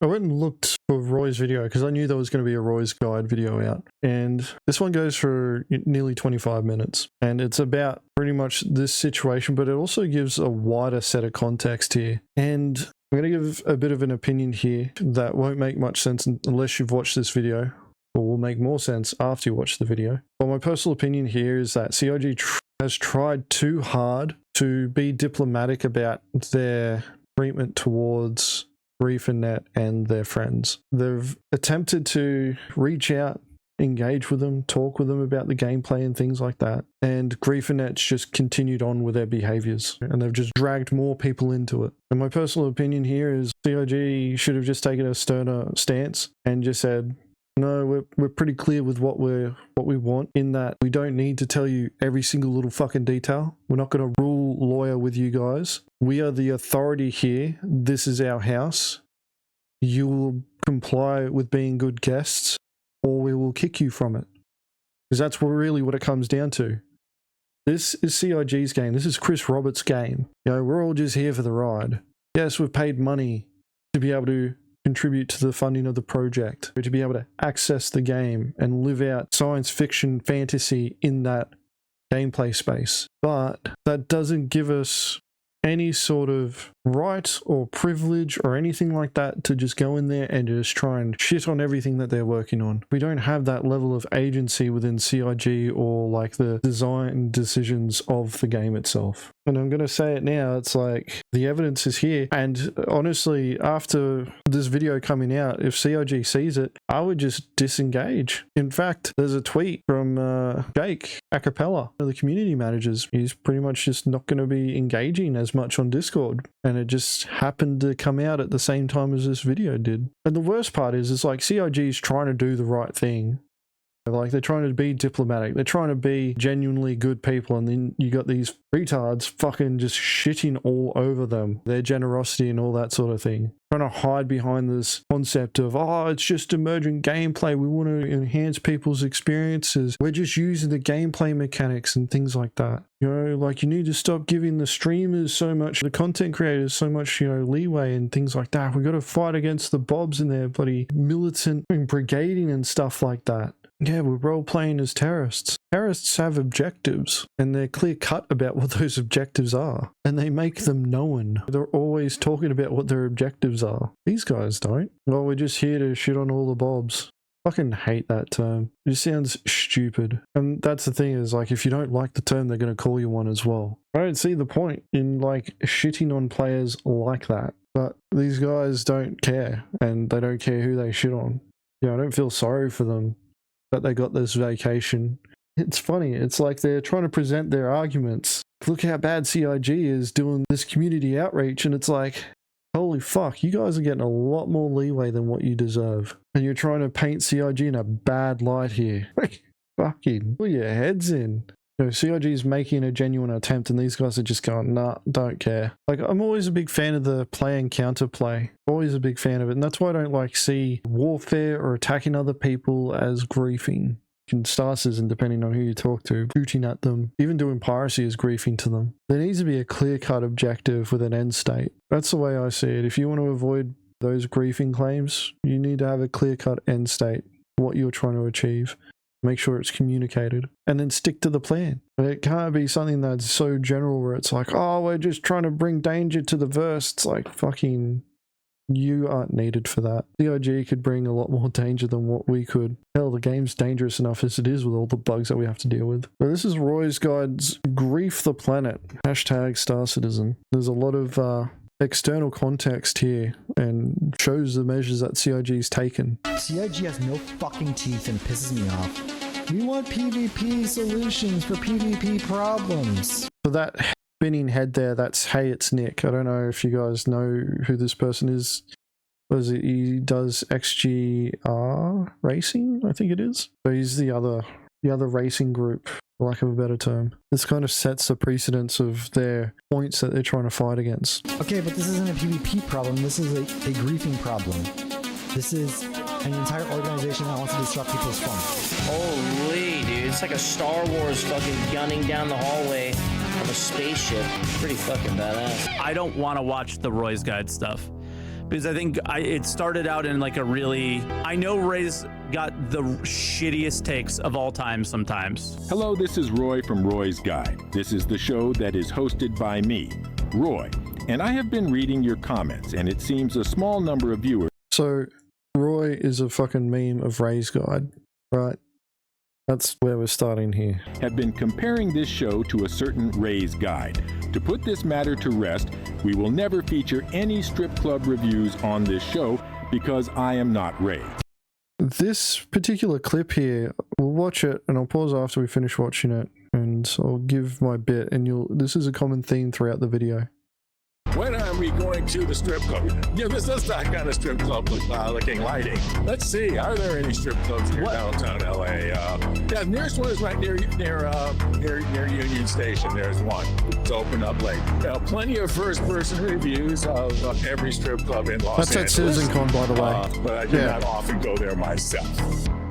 I went and looked for Roy's video because I knew there was going to be a Roy's Guide video out. And this one goes for nearly 25 minutes. And it's about pretty much this situation, but it also gives a wider set of context here. And I'm going to give a bit of an opinion here that won't make much sense unless you've watched this video, or will make more sense after you watch the video. But my personal opinion here is that CIG has tried too hard to be diplomatic about their treatment towards GrieferNet and their friends. They've attempted to reach out, engage with them, talk with them about the gameplay and things like that. And GrieferNet's just continued on with their behaviors, and they've just dragged more people into it. And my personal opinion here is CIG should have just taken a sterner stance and just said, no, we're pretty clear with what we want, in that we don't need to tell you every single little fucking detail. We're not going to rule lawyer with you guys. We are the authority here. This is our house. You will comply with being good guests, or we will kick you from it. Because that's really what it comes down to. This is CIG's game. This is Chris Roberts' game. You know, we're all just here for the ride. Yes, we've paid money to be able to contribute to the funding of the project, to be able to access the game and live out science fiction fantasy in that gameplay space. But that doesn't give us any sort of right or privilege or anything like that to just go in there and just try and shit on everything that they're working on. We don't have that level of agency within CIG or like the design decisions of the game itself. And I'm going to say it now, it's like the evidence is here. And honestly, after this video coming out, if CIG sees it, I would just disengage. In fact, there's a tweet from Jake Acapella, one of the community managers. He's pretty much just not going to be engaging as much on Discord. And it just happened to come out at the same time as this video did. And the worst part is like CIG's trying to do the right thing. Like, they're trying to be diplomatic. They're trying to be genuinely good people. And then you got these retards fucking just shitting all over them. Their generosity and all that sort of thing. Trying to hide behind this concept of, oh, it's just emerging gameplay. We want to enhance people's experiences. We're just using the gameplay mechanics and things like that. You know, like, you need to stop giving the streamers so much, the content creators so much, you know, leeway and things like that. We got to fight against the bobs and their bloody militant brigading and stuff like that. Yeah, we're role-playing as terrorists. Terrorists have objectives, and they're clear-cut about what those objectives are, and they make them known. They're always talking about what their objectives are. These guys don't. Well, we're just here to shit on all the bobs. Fucking hate that term. It just sounds stupid. And that's the thing, is like, if you don't like the term, they're going to call you one as well. I don't see the point in like shitting on players like that. But these guys don't care, and they don't care who they shit on. Yeah, I don't feel sorry for them that they got this vacation. It's funny, it's like they're trying to present their arguments. Look how bad CIG is doing this community outreach, and it's like, holy fuck, you guys are getting a lot more leeway than what you deserve. And you're trying to paint CIG in a bad light here. Fucking pull your heads in. You know, CIG is making a genuine attempt, and these guys are just going, nah, don't care. Like, I'm always a big fan of the play and counterplay. Always a big fan of it, and that's why I don't like see warfare or attacking other people as griefing. Star Citizen, depending on who you talk to, shooting at them, even doing piracy is griefing to them. There needs to be a clear-cut objective with an end state. That's the way I see it. If you want to avoid those griefing claims, you need to have a clear-cut end state, what you're trying to achieve. Make sure it's communicated, and then stick to the plan. But it can't be something that's so general where it's like, oh, we're just trying to bring danger to the verse. It's like, fucking, you aren't needed for that. CIG could bring a lot more danger than what we could. Hell, the game's dangerous enough as it is with all the bugs that we have to deal with. So this is Roy's Guide's Grief the Planet, hashtag Star Citizen. There's a lot of external context here and shows the measures that CIG's taken. CIG has no fucking teeth and pisses me off. We want PvP solutions for PvP problems. So that spinning head there, that's Hey It's Nick. I don't know if you guys know who this person is. Was it, he does XGR racing, I think it is. So he's the other racing group, for lack of a better term. This kind of sets the precedence of their points that they're trying to fight against. Okay, but this isn't a PvP problem, this is a griefing problem. This is an entire organization that wants to disrupt people's fun. Holy, dude, it's like a Star Wars fucking gunning down the hallway of a spaceship. Pretty fucking badass. I don't want to watch the Roy's Guide stuff. because I think it started out in like a really, I know Ray's got the shittiest takes of all time sometimes. Hello, this is Roy from Roy's Guide. This is the show that is hosted by me, Roy, and I have been reading your comments, and it seems a small number of viewers. So Roy is a fucking meme of Ray's Guide, right? That's where we're starting here. Have been comparing this show to a certain Ray's Guide. To put this matter to rest, we will never feature any strip club reviews on this show because I am not Ray. This particular clip here, we'll watch it and I'll pause after we finish watching it and I'll give my bit and this is a common theme throughout the video. When are we going to the strip club? Yeah, this is that kind of strip club looking lighting. Let's see, are there any strip clubs near downtown LA? Yeah, the nearest one is right near Union Station. There's one. It's open up late. Now, plenty of first-person reviews of every strip club in Los Angeles. That's at CitizenCon, by the way. But I do not often go there myself.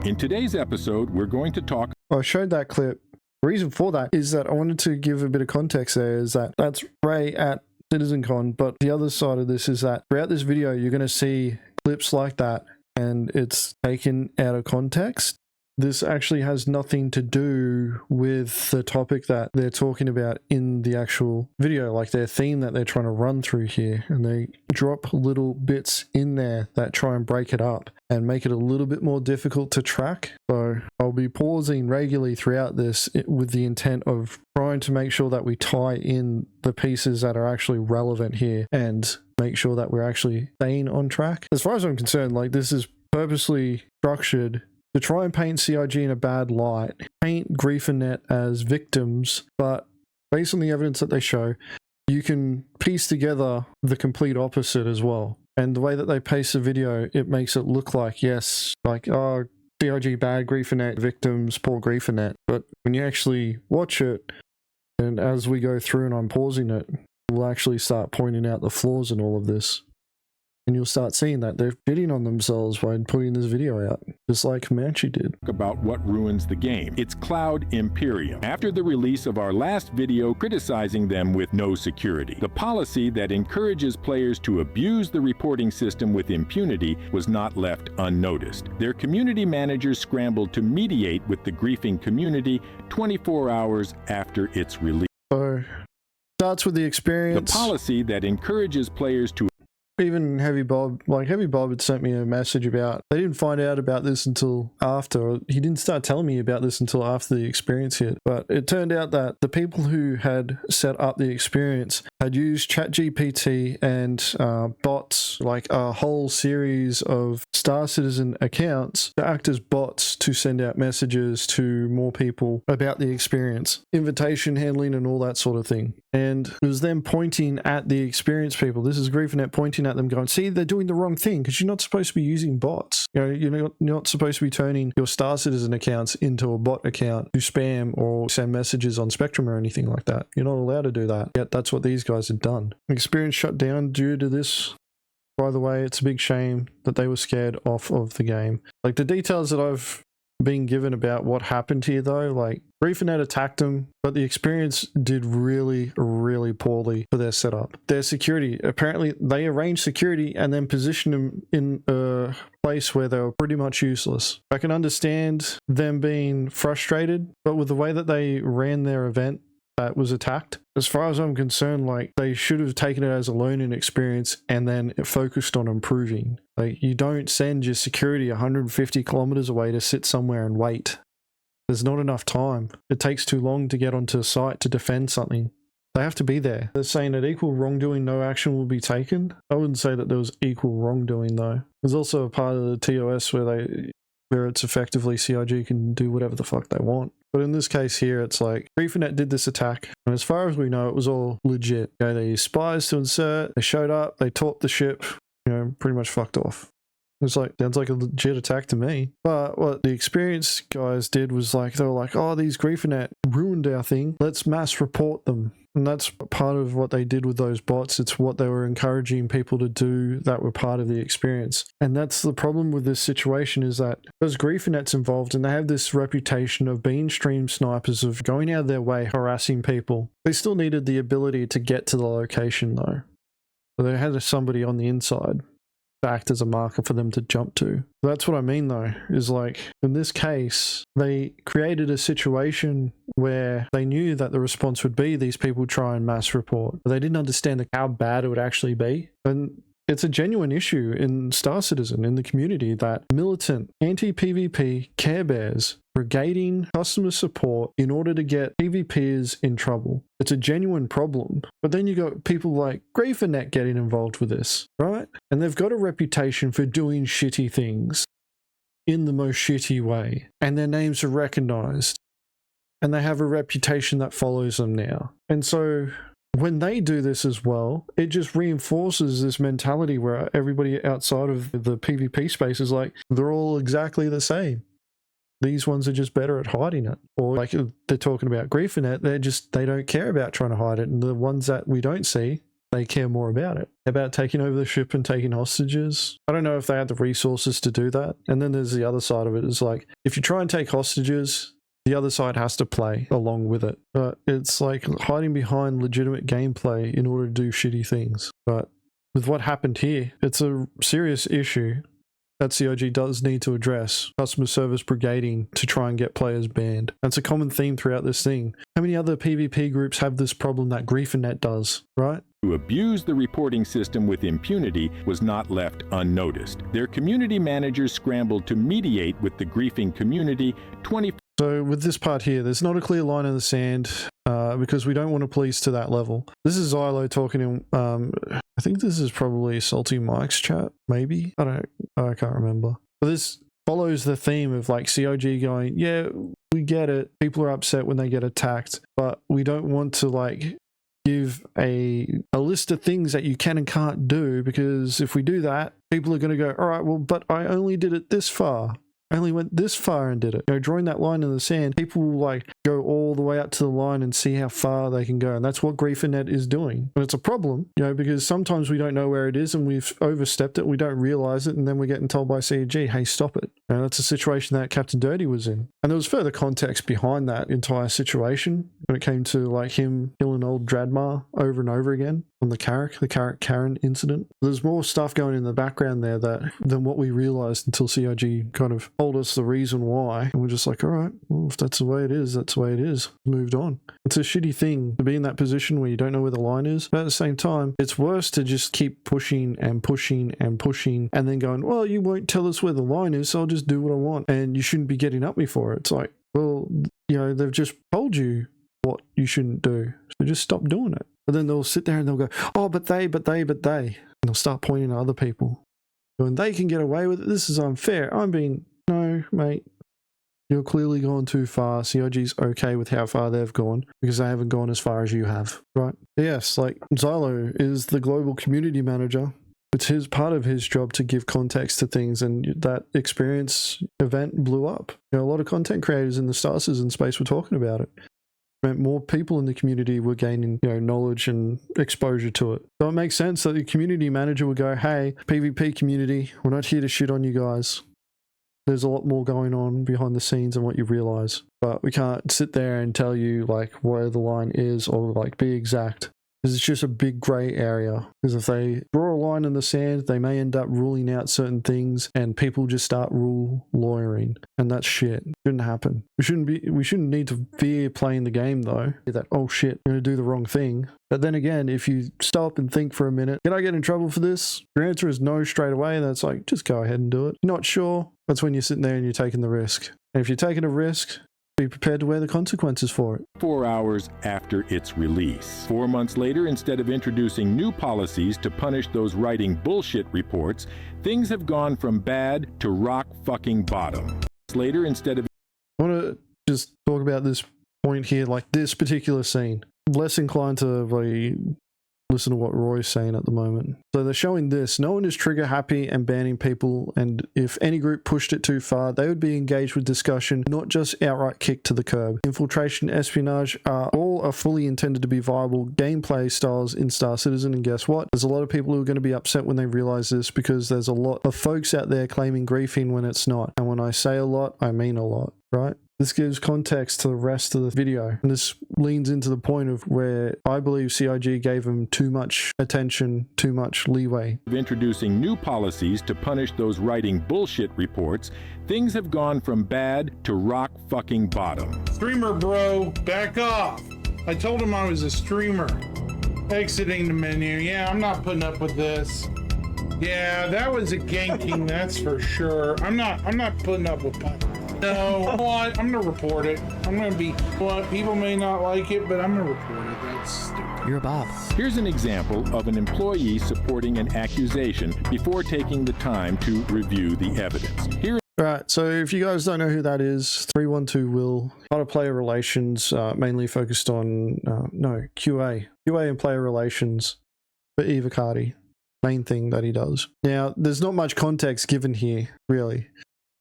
In today's episode, we're going to talk. I showed that clip. The reason for that is that I wanted to give a bit of context there, is that that's Ray at CitizenCon, but the other side of this is that throughout this video you're going to see clips like that and it's taken out of context. This actually has nothing to do with the topic that they're talking about in the actual video, like their theme that they're trying to run through here, and they drop little bits in there that try and break it up and make it a little bit more difficult to track. So I'll be pausing regularly throughout this with the intent of trying to make sure that we tie in the pieces that are actually relevant here and make sure that we're actually staying on track. As far as I'm concerned, like, this is purposely structured to try and paint CIG in a bad light, paint GrieferNet as victims, but based on the evidence that they show, you can piece together the complete opposite as well. And the way that they pace the video, it makes it look like, yes, like, oh, CIG bad, GrieferNet victims, poor GrieferNet. But when you actually watch it, and as we go through and I'm pausing it, we'll actually start pointing out the flaws in all of this. And you'll start seeing that they're bidding on themselves by putting this video out, just like Comanche did. About what ruins the game. It's Cloud Imperium. After the release of our last video criticizing them with no security, the policy that encourages players to abuse the reporting system with impunity was not left unnoticed. Their community managers scrambled to mediate with the griefing community 24 hours after its release. So, starts with the experience. The policy that encourages players to even Heavy Bob had sent me a message about, they didn't find out about this until after, he didn't start telling me about this until after the experience hit. But it turned out that the people who had set up the experience had used ChatGPT and bots, like a whole series of Star Citizen accounts to act as bots to send out messages to more people about the experience, invitation handling and all that sort of thing. And it was them pointing at the experienced people. This is GrieferNet pointing at them going, see, they're doing the wrong thing because you're not supposed to be using bots. You know, you're not supposed to be turning your Star Citizen accounts into a bot account to spam or send messages on Spectrum or anything like that. You're not allowed to do that. Yet that's what these guys had done. Experience shut down due to this. By the way, it's a big shame that they were scared off of the game. Like, the details that I've been given about what happened here, though, like, GrieferNet attacked them, but the experience did really, really poorly for their setup. Their security, apparently they arranged security and then positioned them in a place where they were pretty much useless. I can understand them being frustrated, but with the way that they ran their event that was attacked, as far as I'm concerned, like, they should have taken it as a learning experience and then focused on improving. Like, you don't send your security 150 kilometers away to sit somewhere and wait. There's not enough time. It takes too long to get onto a site to defend something. They have to be there. They're saying that equal wrongdoing, no action will be taken. I wouldn't say that there was equal wrongdoing, though. There's also a part of the TOS where it's effectively CIG can do whatever the fuck they want. But in this case here, it's like, GrieferNet did this attack, and as far as we know, it was all legit. You know, they used spies to insert, they showed up, they torped the ship, you know, pretty much fucked off. It's like, sounds like a legit attack to me. But what the experienced guys did was, like, they were like, oh, these GrieferNet ruined our thing, let's mass report them. And that's part of what they did with those bots. It's what they were encouraging people to do that were part of the experience. And that's the problem with this situation, is that there's GrieferNets involved and they have this reputation of being stream snipers, of going out of their way, harassing people. They still needed the ability to get to the location, though. So they had somebody on the inside. act as a marker for them to jump to. That's what I mean though, is like in this case, they created a situation where they knew that the response would be these people try and mass report, but they didn't understand how bad it would actually be. And it's a genuine issue in Star Citizen, in the community, that militant anti-PvP Care Bears brigading customer support in order to get PvPers in trouble. It's a genuine problem. But then you got people like GrieferNet getting involved with this, right? And they've got a reputation for doing shitty things in the most shitty way. And their names are recognized. And they have a reputation that follows them now. And so when they do this as well, it just reinforces this mentality where everybody outside of the PvP space is like, they're all exactly the same. These ones are just better at hiding it. Or like they're talking about GrieferNet, they don't care about trying to hide it. And the ones that we don't see, they care more about it. About taking over the ship and taking hostages. I don't know if they had the resources to do that. And then there's the other side of it. It's like, if you try and take hostages, the other side has to play along with it. But it's like hiding behind legitimate gameplay in order to do shitty things. But with what happened here, it's a serious issue that CIG does need to address. Customer service brigading to try and get players banned. That's a common theme throughout this thing. How many other PvP groups have this problem that GrieferNet does, right? To abuse the reporting system with impunity was not left unnoticed. Their community managers scrambled to mediate with the griefing community 24. So with this part here, there's not a clear line in the sand because we don't want to police to that level. This is Xylo talking in, I think this is probably Salty Mike's chat, maybe? I can't remember. But this follows the theme of like CIG going, yeah, we get it. People are upset when they get attacked, but we don't want to like give a list of things that you can and can't do, because if we do that, people are going to go, all right, well, but I only did it this far. I only went this far and did it. You know, drawing that line in the sand, people will like go all the way up to the line and see how far they can go. And that's what GrieferNet is doing. And it's a problem, you know, because sometimes we don't know where it is and we've overstepped it. We don't realize it. And then we're getting told by CG, hey, stop it. You know, that's a situation that Captain Dirty was in. And there was further context behind that entire situation when it came to like him killing old Dradmar over and over again on the Carrick Karen incident. There's more stuff going in the background there than what we realized until CIG kind of told us the reason why. And we're just like, all right, well, if that's the way it is, that's the way it is. Moved on. It's a shitty thing to be in that position where you don't know where the line is. But at the same time, it's worse to just keep pushing and pushing and pushing and then going, well, you won't tell us where the line is, so I'll just do what I want. And you shouldn't be getting up me for it. It's like, well, you know, they've just told you what you shouldn't do. So just stop doing it. But then they'll sit there and they'll go, oh, but they. And they'll start pointing to other people. Going, they can get away with it. This is unfair. No, mate. You're clearly gone too far. CIG's okay with how far they've gone because they haven't gone as far as you have, right? Yes, like Xylo is the global community manager. It's part of his job to give context to things, and that experience event blew up. You know, a lot of content creators in the Star Citizen space were talking about it. More people in the community were gaining, you know, knowledge and exposure to it. So it makes sense that the community manager would go, hey, PvP community, we're not here to shit on you guys. There's a lot more going on behind the scenes than what you realize. But we can't sit there and tell you like where the line is or like be exact. Because it's just a big grey area. Because if they draw a line in the sand, they may end up ruling out certain things and people just start lawyering. And that's shit. Shouldn't happen. We shouldn't need to fear playing the game though. That, oh shit, I'm going to do the wrong thing. But then again, if you stop and think for a minute, can I get in trouble for this? Your answer is no straight away. And that's like, just go ahead and do it. Not sure. That's when you're sitting there and you're taking the risk. And if you're taking a risk, be prepared to wear the consequences for it. 4 hours after its release. 4 months later, instead of introducing new policies to punish those writing bullshit reports, things have gone from bad to rock fucking bottom. Later, instead of... I want to just talk about this point here, like this particular scene. I'm less inclined to listen to what Roy's saying at the moment. So they're showing this. No one is trigger happy and banning people, and if any group pushed it too far, they would be engaged with discussion, not just outright kicked to the curb. Infiltration, espionage all are fully intended to be viable gameplay styles in Star Citizen, and guess what? There's a lot of people who are going to be upset when they realize this, because there's a lot of folks out there claiming griefing when it's not. And when I say a lot, I mean a lot, right? This gives context to the rest of the video. And this leans into the point of where I believe CIG gave him too much attention, too much leeway. Of introducing new policies to punish those writing bullshit reports, things have gone from bad to rock fucking bottom. Streamer bro, back off. I told him I was a streamer. Exiting the menu. Yeah, I'm not putting up with this. Yeah, that was a ganking, that's for sure. I'm not putting up with that. No, you know what? I'm gonna report it. I'm gonna be, what, people may not like it, but I'm gonna report it. That's stupid. You're a Bob. Here's an example of an employee supporting an accusation before taking the time to review the evidence. Here Right, so if you guys don't know who that is, 312 Will, a lot of player relations, mainly focused on, QA and player relations for Evacardi, main thing that he does. Now, there's not much context given here, really.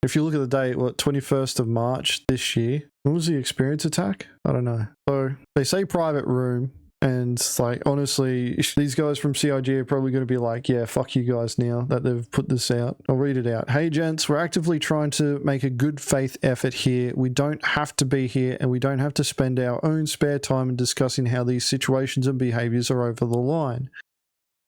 If you look at the date, 21st of March this year, when was the experience attack? I don't know. So, they say private room, and like, honestly, these guys from CIG are probably going to be like, yeah, fuck you guys now that they've put this out. I'll read it out. Hey gents, we're actively trying to make a good faith effort here. We don't have to be here and we don't have to spend our own spare time in discussing how these situations and behaviors are over the line.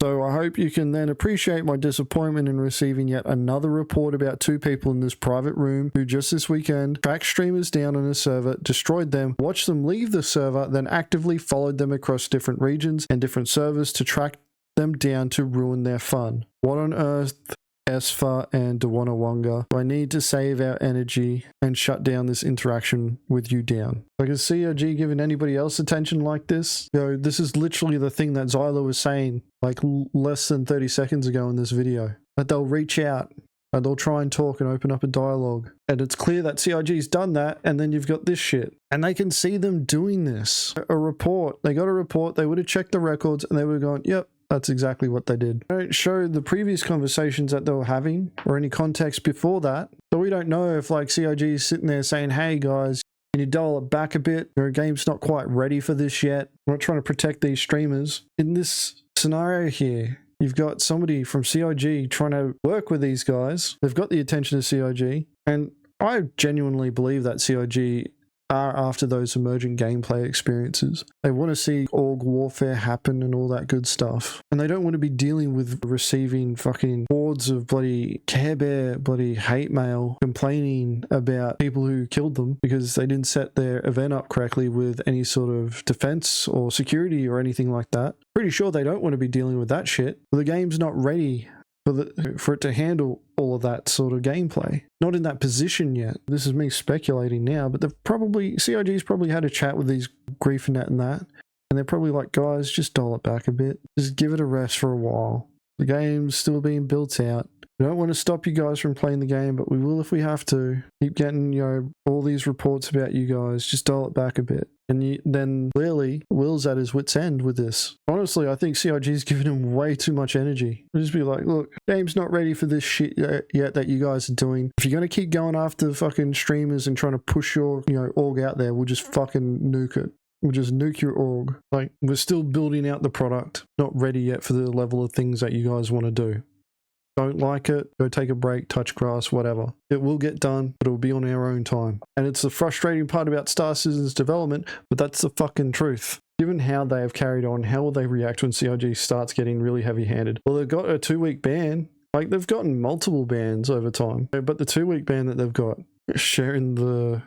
So I hope you can then appreciate my disappointment in receiving yet another report about two people in this private room who just this weekend tracked streamers down on a server, destroyed them, watched them leave the server, then actively followed them across different regions and different servers to track them down to ruin their fun. What on earth, Esfa and Dawanawanga, do I need to save our energy and shut down this interaction with you down? Like, is CIG giving anybody else attention like this? You know, this is literally the thing that Zyla was saying like less than 30 seconds ago in this video. That they'll reach out and they'll try and talk and open up a dialogue. And it's clear that CIG's done that, and then you've got this shit. And they can see them doing this. A report. They got a report, they would have checked the records and they would have gone, yep, that's exactly what they did. They don't show the previous conversations that they were having or any context before that. So we don't know if like CIG is sitting there saying, hey guys, can you dial it back a bit? Your game's not quite ready for this yet. We're not trying to protect these streamers. In this scenario here, you've got somebody from CIG trying to work with these guys. They've got the attention of CIG. And I genuinely believe that CIG are after those emerging gameplay experiences. They want to see org warfare happen and all that good stuff. And they don't want to be dealing with receiving fucking hordes of bloody Care Bear, bloody hate mail, complaining about people who killed them because they didn't set their event up correctly with any sort of defense or security or anything like that. Pretty sure they don't want to be dealing with that shit. But the game's not ready for it to handle all of that sort of gameplay. Not in that position yet. This is me speculating now, but CIG's probably had a chat with these Griefernet and that, and they're probably like, guys, just dial it back a bit. Just give it a rest for a while. The game's still being built out. We don't want to stop you guys from playing the game, but we will if we have to. Keep getting, all these reports about you guys. Just dial it back a bit. And then clearly, Will's at his wit's end with this. Honestly, I think CIG's giving him way too much energy. He'll just be like, look, game's not ready for this shit yet that you guys are doing. If you're going to keep going after fucking streamers and trying to push your, org out there, we'll just fucking nuke it. We'll just nuke your org. Like, we're still building out the product. Not ready yet for the level of things that you guys want to do. Don't like it, go take a break, touch grass, whatever. It will get done, but it will be on our own time. And it's the frustrating part about Star Citizen's development, but that's the fucking truth. Given how they have carried on, how will they react when CIG starts getting really heavy-handed? Well, they've got a 2-week ban. Like, they've gotten multiple bans over time. But the 2-week ban that they've got, sharing the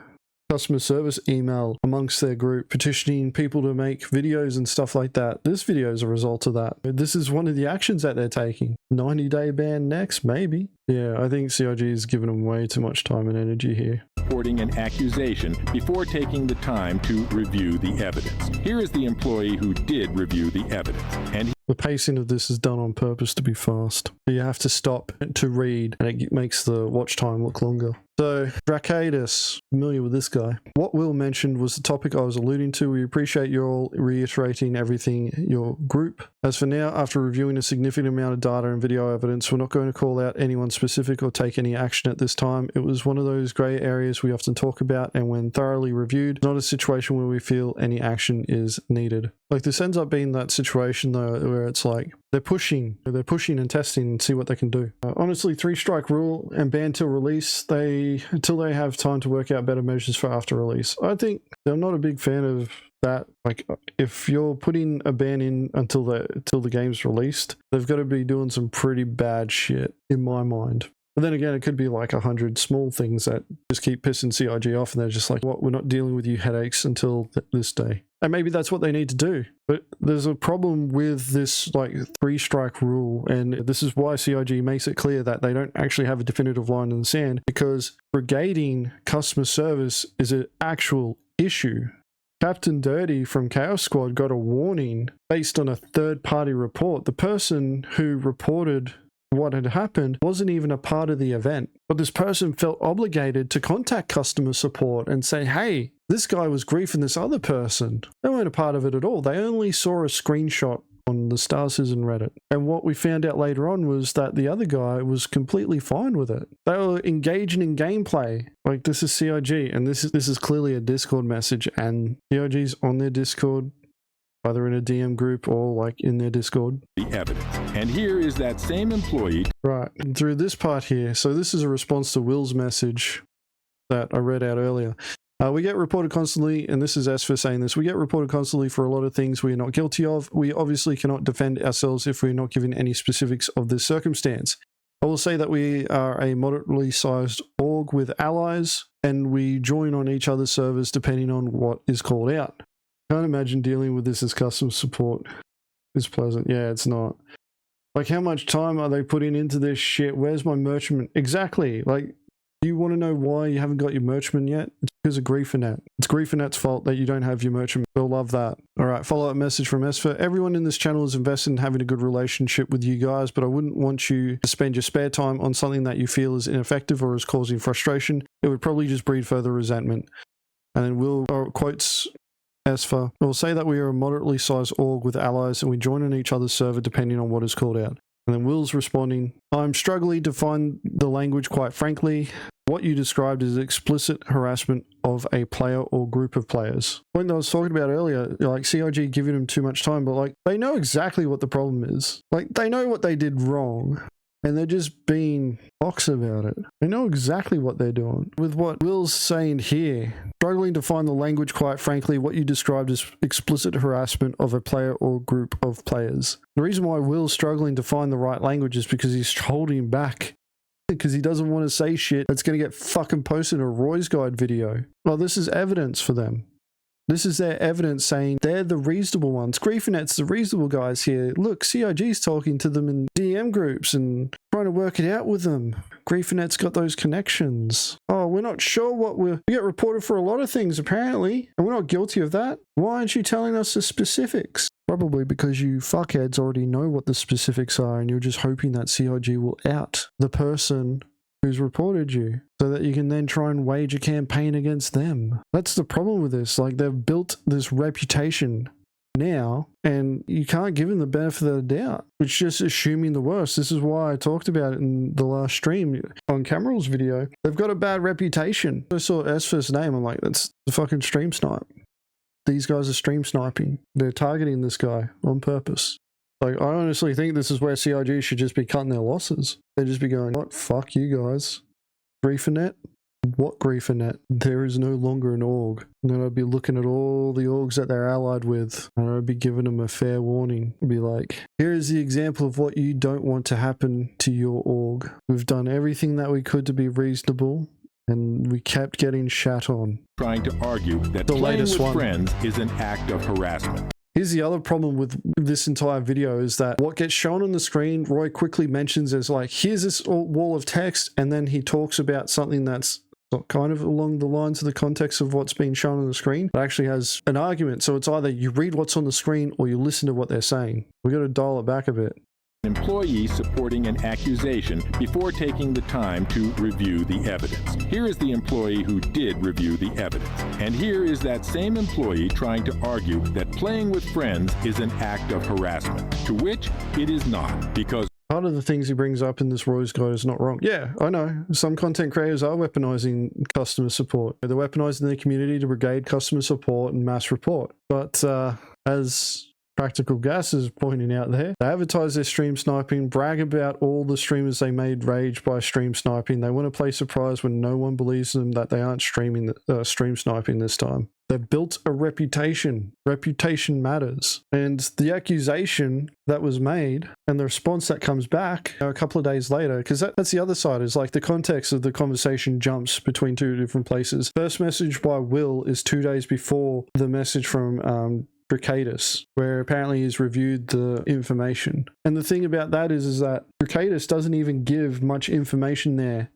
customer service email amongst their group, petitioning people to make videos and stuff like that. This video is a result of that. This is one of the actions that they're taking. 90-day ban next, maybe. Yeah, I think CIG is giving them way too much time and energy here. Reporting an accusation before taking the time to review the evidence. Here is the employee who did review the evidence. And the pacing of this is done on purpose to be fast. You have to stop to read, and it makes the watch time look longer. So, Dracadus, familiar with this guy. What Will mentioned was the topic I was alluding to. We appreciate you all reiterating everything your group. As for now, after reviewing a significant amount of data and video evidence, we're not going to call out anyone specific or take any action at this time. It was one of those grey areas we often talk about, and when thoroughly reviewed, not a situation where we feel any action is needed. Like, this ends up being that situation though, where it's like, they're pushing and testing and see what they can do. Honestly, 3-strike rule and ban till release, until they have time to work out better measures for after release. I think I'm not a big fan of that. Like, if you're putting a ban in until the game's released, they've got to be doing some pretty bad shit in my mind. But then again, it could be like 100 small things that just keep pissing CIG off, and they're just like, "What? We're not dealing with you headaches until this day." And maybe that's what they need to do. But there's a problem with this like 3-strike rule, and this is why CIG makes it clear that they don't actually have a definitive line in the sand, because brigading customer service is an actual issue. Captain Dirty from Chaos Squad got a warning based on a third-party report. The person who reported what had happened wasn't even a part of the event, but this person felt obligated to contact customer support and say, "Hey, this guy was griefing this other person." They weren't a part of it at all. They only saw a screenshot on the Star Citizen Reddit, and what we found out later on was that the other guy was completely fine with it. They were engaging in gameplay. Like, this is CIG, and this is clearly a Discord message, and CIG's on their Discord, either in a DM group or like in their Discord. The evidence. And here is that same employee. Right, through this part here. So this is a response to Will's message that I read out earlier. We get reported constantly, and this is S for saying this, we get reported constantly for a lot of things we are not guilty of. We obviously cannot defend ourselves if we're not given any specifics of this circumstance. I will say that we are a moderately sized org with allies, and we join on each other's servers depending on what is called out. Can't imagine dealing with this as customer support is pleasant. Yeah, it's not. Like, how much time are they putting into this shit? Where's my merchantman? Exactly. Like, do you want to know why you haven't got your merchantman yet? It's because of Griefernet. It's Griefernet's fault that you don't have your merchantman. They'll love that. All right, follow-up message from Esfer. Everyone in this channel is invested in having a good relationship with you guys, but I wouldn't want you to spend your spare time on something that you feel is ineffective or is causing frustration. It would probably just breed further resentment. And then Will quotes Esfer. We'll say that we are a moderately sized org with allies, and we join on each other's server depending on what is called out. And then Will's responding, "I'm struggling to find the language, quite frankly. What you described is explicit harassment of a player or group of players." Point that I was talking about earlier, like CIG giving them too much time, but like, they know exactly what the problem is. Like, they know what they did wrong, and they're just being box about it. They know exactly what they're doing. With what Will's saying here, struggling to find the language, quite frankly, what you described as explicit harassment of a player or group of players. The reason why Will's struggling to find the right language is because he's holding back, because he doesn't want to say shit that's going to get fucking posted in a Roy's Guide video. Well, this is evidence for them. This is their evidence saying they're the reasonable ones. Griefernet's the reasonable guys here. Look, CIG's talking to them in DM groups and trying to work it out with them. Griefernet's got those connections. Oh, we're not sure what we get reported for a lot of things, apparently, and we're not guilty of that. Why aren't you telling us the specifics? Probably because you fuckheads already know what the specifics are, and you're just hoping that CIG will out the person who's reported you, so that you can then try and wage a campaign against them. That's the problem with this. Like, they've built this reputation now, and you can't give them the benefit of the doubt. It's just assuming the worst. This is why I talked about it in the last stream on Cameral's video. They've got a bad reputation. I saw Esfer's name, I'm like, that's the fucking stream snipe. These guys are stream sniping. They're targeting this guy on purpose. Like, I honestly think this is where CIG should just be cutting their losses. They'd just be going, what? Fuck you guys. Griefernet? What Griefernet? There is no longer an org. And then I'd be looking at all the orgs that they're allied with, and I'd be giving them a fair warning. I'd be like, here is the example of what you don't want to happen to your org. We've done everything that we could to be reasonable, and we kept getting shat on. Trying to argue that playing with friends is an act of harassment. Here's the other problem with this entire video is that what gets shown on the screen, Roy quickly mentions as like, here's this wall of text, and then he talks about something that's kind of along the lines of the context of what's being shown on the screen. It actually has an argument, so it's either you read what's on the screen or you listen to what they're saying. We got to dial it back a bit. Employee supporting an accusation before taking the time to review the evidence. Here is the employee who did review the evidence. And here is that same employee trying to argue that playing with friends is an act of harassment, to which it is not, because part of the things he brings up in this Roy's Guide is not wrong. Yeah, I know. Some content creators are weaponizing customer support. They're weaponizing their community to brigade customer support and mass report. But as Practical Gas is pointing out there. They advertise their stream sniping, brag about all the streamers they made rage by stream sniping. They want to play surprise when no one believes them that they aren't stream sniping this time. They've built a reputation. Reputation matters. And the accusation that was made and the response that comes back a couple of days later, because that's the other side, is like the context of the conversation jumps between two different places. First message by Will is 2 days before the message from Bricatus, where apparently he's reviewed the information. And the thing about that is that Bricatus doesn't even give much information there.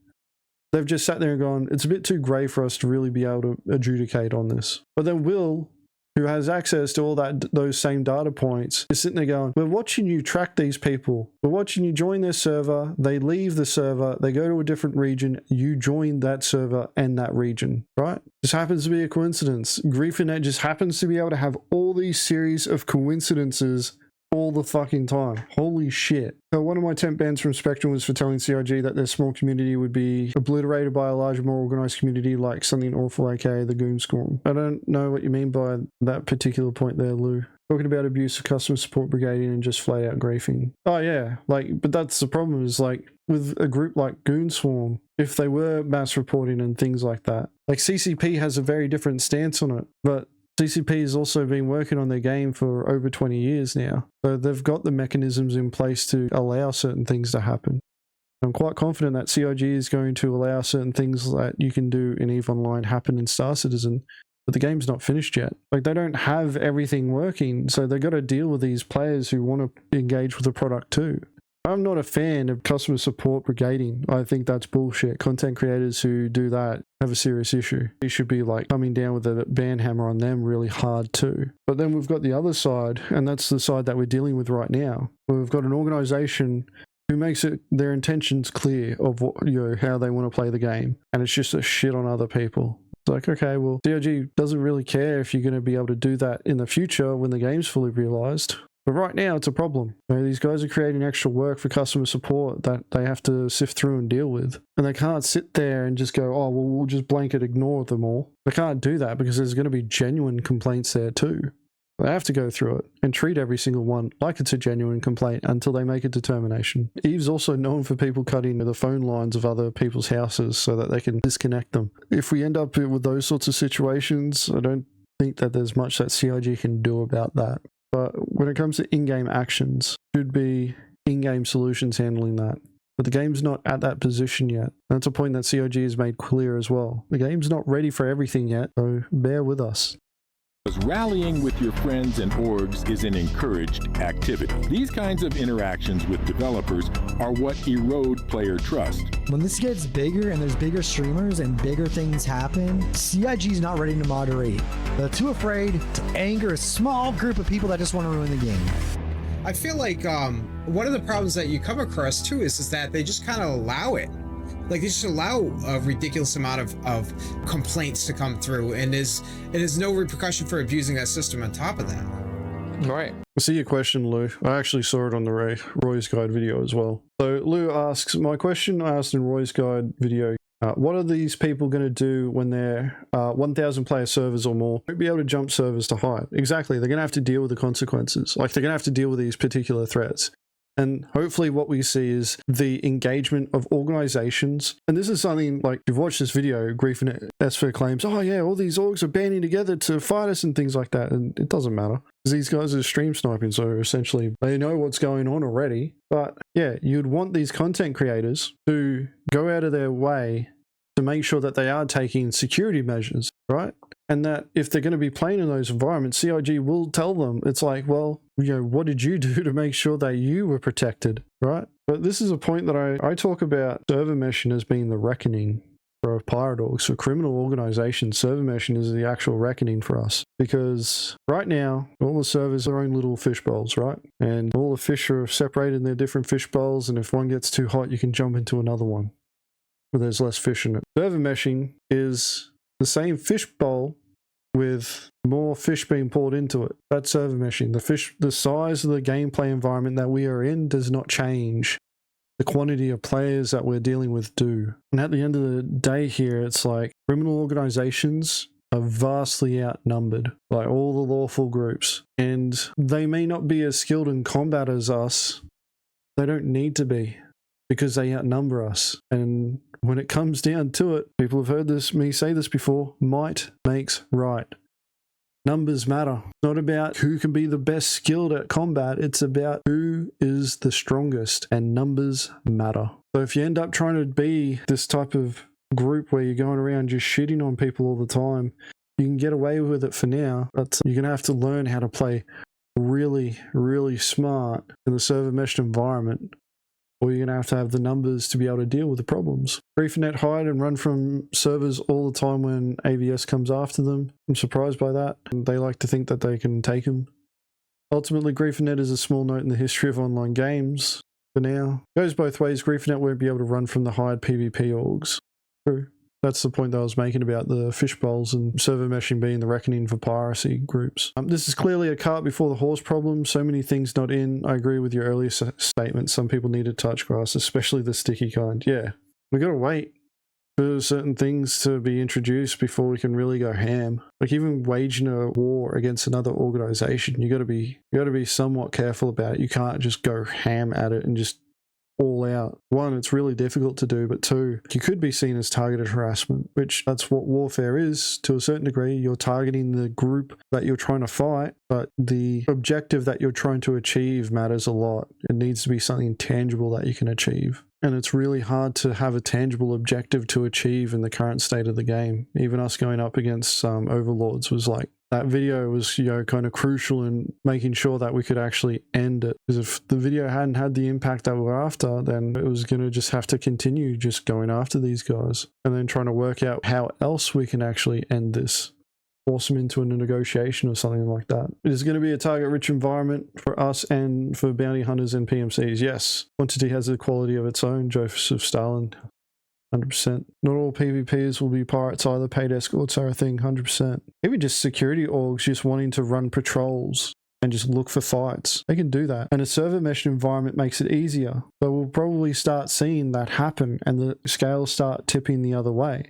They've just sat there and gone, it's a bit too grey for us to really be able to adjudicate on this. But then Will, who has access to all those same data points, is sitting there going, we're watching you track these people. We're watching you join their server. They leave the server. They go to a different region. You join that server and that region, right? Just happens to be a coincidence. GrieferNet just happens to be able to have all these series of coincidences all the fucking time. Holy shit. So one of my temp bans from Spectrum was for telling CIG that their small community would be obliterated by a larger, more organized community like something awful, aka the Goon Squad. I don't know what you mean by that particular point there, Lou. Talking about abuse of customer support brigading and just flat out griefing. Oh yeah, like, but that's the problem is like with a group like Goon Swarm, if they were mass reporting and things like that, like CCP has a very different stance on it, but CCP has also been working on their game for over 20 years now. So they've got the mechanisms in place to allow certain things to happen. I'm quite confident that CIG is going to allow certain things that you can do in EVE Online happen in Star Citizen, but the game's not finished yet. Like, they don't have everything working, so they've got to deal with these players who want to engage with the product too. I'm not a fan of customer support brigading. I think that's bullshit. Content creators who do that have a serious issue. You should be like coming down with a ban hammer on them really hard too. But then we've got the other side, and that's the side that we're dealing with right now. We've got an organization who makes it their intentions clear of what, you know, how they want to play the game, and it's just a shit on other people. It's like, okay, well, CIG doesn't really care if you're going to be able to do that in the future when the game's fully realized. But right now, it's a problem. You know, these guys are creating extra work for customer support that they have to sift through and deal with. And they can't sit there and just go, oh, well, we'll just blanket ignore them all. They can't do that because there's going to be genuine complaints there too. They have to go through it and treat every single one like it's a genuine complaint until they make a determination. EVE's also known for people cutting the phone lines of other people's houses so that they can disconnect them. If we end up with those sorts of situations, I don't think that there's much that CIG can do about that. But when it comes to in-game actions, should be in-game solutions handling that. But the game's not at that position yet. That's a point that CIG has made clear as well. The game's not ready for everything yet, so bear with us. Because rallying with your friends and orgs is an encouraged activity. These kinds of interactions with developers are what erode player trust. When this gets bigger and there's bigger streamers and bigger things happen, CIG's not ready to moderate. They're too afraid to anger a small group of people that just want to ruin the game. I feel like one of the problems that you come across too is that they just kind of allow it. Like, they just allow a ridiculous amount of complaints to come through, and there's no repercussion for abusing that system on top of that. Right. I see your question, Lou. I actually saw it on the Roy's Guide video as well. So Lou asks, my question I asked in Roy's Guide video, what are these people going to do when they're 1,000 player servers or more? Won't be able to jump servers to hide. Exactly. They're going to have to deal with the consequences. Like, they're going to have to deal with these particular threats. And hopefully what we see is the engagement of organizations. And this is something like, you've watched this video, GrieferNet SFR claims, oh yeah, all these orgs are banding together to fight us and things like that. And it doesn't matter because these guys are stream sniping. So essentially they know what's going on already. But yeah, you'd want these content creators to go out of their way to make sure that they are taking security measures, right? And that if they're going to be playing in those environments, CIG will tell them, it's like, well, you know, what did you do to make sure that you were protected, right? But this is a point that I talk about server meshing as being the reckoning for pirate orgs. For criminal organizations, server meshing is the actual reckoning for us. Because right now, all the servers are their own little fish bowls, right? And all the fish are separated in their different fish bowls, and if one gets too hot, you can jump into another one where there's less fish in it. Server meshing is the same fish bowl with more fish being poured into it. That's server meshing. The size of the gameplay environment that we are in does not change. The quantity of players that we're dealing with do. And at the end of the day here, it's like criminal organizations are vastly outnumbered by all the lawful groups. And they may not be as skilled in combat as us. They don't need to be, because they outnumber us. And when it comes down to it, people have heard me say this before, might makes right. Numbers matter. It's not about who can be the best skilled at combat, it's about who is the strongest, and numbers matter. So if you end up trying to be this type of group where you're going around just shitting on people all the time, you can get away with it for now, but you're going to have to learn how to play really, really smart in the server meshed environment, or you're going to have the numbers to be able to deal with the problems. Griefernet hide and run from servers all the time when AVS comes after them. I'm surprised by that. They like to think that they can take them. Ultimately, Griefernet is a small note in the history of online games. For now, it goes both ways. Griefernet won't be able to run from the hide PvP orgs. True. That's the point that I was making about the fishbowls and server meshing being the reckoning for piracy groups. This is clearly a cart before the horse problem. So many things not in. I agree with your earlier statement. Some people need to touch grass, especially the sticky kind. Yeah, we gotta wait for certain things to be introduced before we can really go ham. Like even waging a war against another organization, you gotta be somewhat careful about it. You can't just go ham at it and just all out. One, it's really difficult to do, but two, you could be seen as targeted harassment, which that's what warfare is to a certain degree. You're targeting the group that you're trying to fight, but the objective that you're trying to achieve matters a lot. It needs to be something tangible that you can achieve. And it's really hard to have a tangible objective to achieve in the current state of the game. Even us going up against overlords was like, that video was, kind of crucial in making sure that we could actually end it. Because if the video hadn't had the impact that we're after, then it was going to just have to continue just going after these guys. And then trying to work out how else we can actually end this. Force them into a negotiation or something like that. It is going to be a target-rich environment for us and for bounty hunters and PMCs. Yes, quantity has a quality of its own. Joseph Stalin. 100%. Not all PvPers will be pirates either. Paid escorts are a thing, 100%. Even just security orgs just wanting to run patrols and just look for fights. They can do that. And a server meshed environment makes it easier. But we'll probably start seeing that happen and the scales start tipping the other way.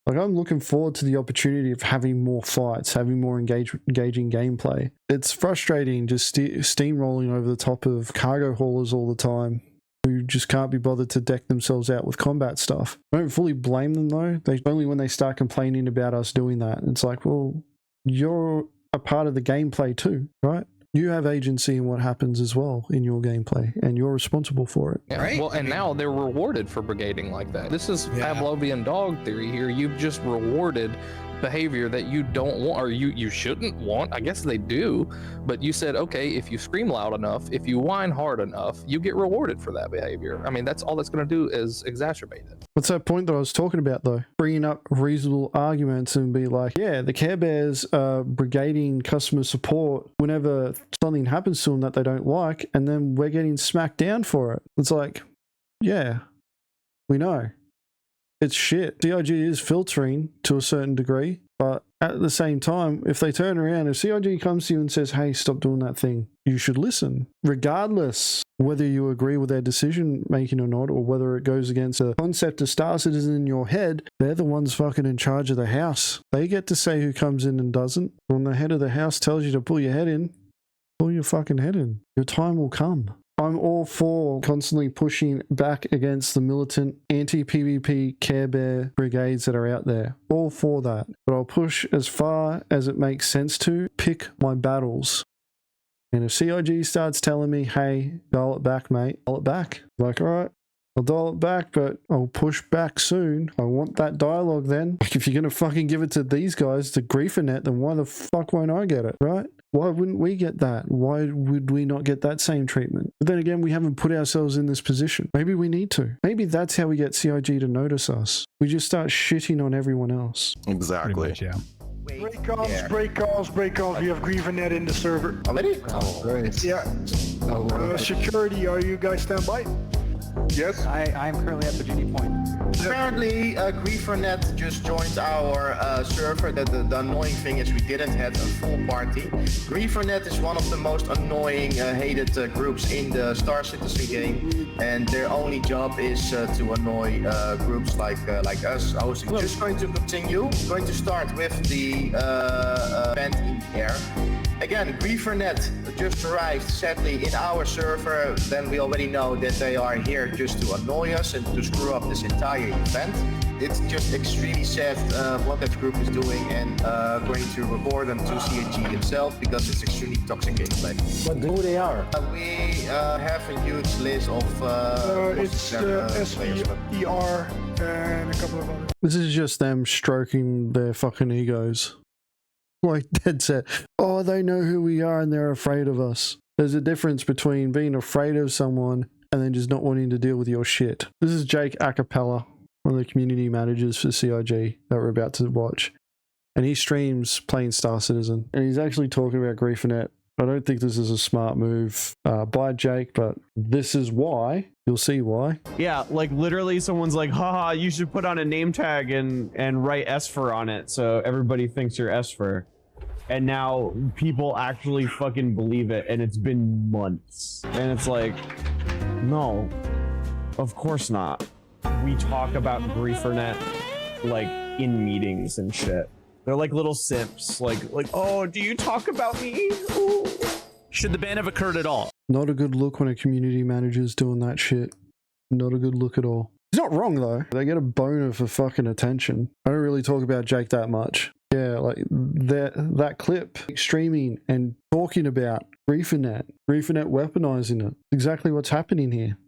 Like, I'm looking forward to the opportunity of having more fights, having more engaging gameplay. It's frustrating just steamrolling over the top of cargo haulers all the time, who just can't be bothered to deck themselves out with combat stuff. I don't fully blame them though. Only when they start complaining about us doing that. It's like, well, you're a part of the gameplay too, right? You have agency in what happens as well in your gameplay, and you're responsible for it. Yeah, Right? well, and now they're rewarded for brigading like that. This is Pavlovian dog theory here. You've just rewarded behavior that you don't want, or you shouldn't want. I guess they do, but you said, okay, if you scream loud enough, if you whine hard enough, you get rewarded for that behavior. I mean, that's all that's going to do is exacerbate it. What's that point that I was talking about though? Bringing up reasonable arguments and be like, yeah, the Care Bears are brigading customer support whenever something happens to them that they don't like, and then we're getting smacked down for it. It's like, yeah, we know. It's shit. CIG is filtering to a certain degree, but at the same time, if they turn around, if CIG comes to you and says, hey, stop doing that thing, you should listen. Regardless whether you agree with their decision making or not, or whether it goes against a concept of Star Citizen in your head, they're the ones fucking in charge of the house. They get to say who comes in and doesn't. When the head of the house tells you to pull your head in, pull your fucking head in. Your time will come. I'm all for constantly pushing back against the militant anti-PvP Care Bear brigades that are out there. All for that. But I'll push as far as it makes sense to pick my battles. And if CIG starts telling me, hey, dial it back, mate, dial it back. I'm like, all right, I'll dial it back, but I'll push back soon. I want that dialogue then. Like, if you're going to fucking give it to these guys, to Griefernet, then why the fuck won't I get it, right? Why wouldn't we get that? Why would we not get that same treatment? But then again, we haven't put ourselves in this position. Maybe we need to. Maybe that's how we get CIG to notice us. We just start shitting on everyone else. Exactly. Much, yeah. Break comms, break comms, break comms. We have Griefernet in the server. Already? Yeah. Security, are you guys stand by? Yes? I am currently at Virginia Point. Apparently, GrieferNet just joined our server. The annoying thing is we didn't have a full party. GrieferNet is one of the most annoying, hated groups in the Star Citizen game, and their only job is to annoy groups like us hosting. We're just going to continue. Going to start with the event in the air. Again, GrieferNet just arrived, sadly, in our server. Then we already know that they are here just to annoy us and to screw up this entire event. It's just extremely sad what that group is doing, and going to report them to CAG himself because it's extremely toxic gameplay. But who they are? We have a huge list of it's SER and a couple of others. This is just them stroking their fucking egos. Like dead set. Oh, they know who we are and they're afraid of us. There's a difference between being afraid of someone and then just not wanting to deal with your shit. This is Jake Acapella, one of the community managers for CIG that we're about to watch. And he streams playing Star Citizen. And he's actually talking about GrieferNet. I don't think this is a smart move by Jake, but this is why. You'll see why. Yeah, like literally someone's like, haha, you should put on a name tag and write Esfer on it so everybody thinks you're Esfer. And now people actually fucking believe it, and it's been months. And it's like, no, of course not. We talk about GrieferNet like in meetings and shit. They're like little simps, like, oh, do you talk about me? Ooh. Should the ban have occurred at all? Not a good look when a community manager's doing that shit. Not a good look at all. He's not wrong though. They get a boner for fucking attention. I don't really talk about Jake that much. Yeah, like that clip streaming and talking about GrieferNet weaponizing it. Exactly what's happening here.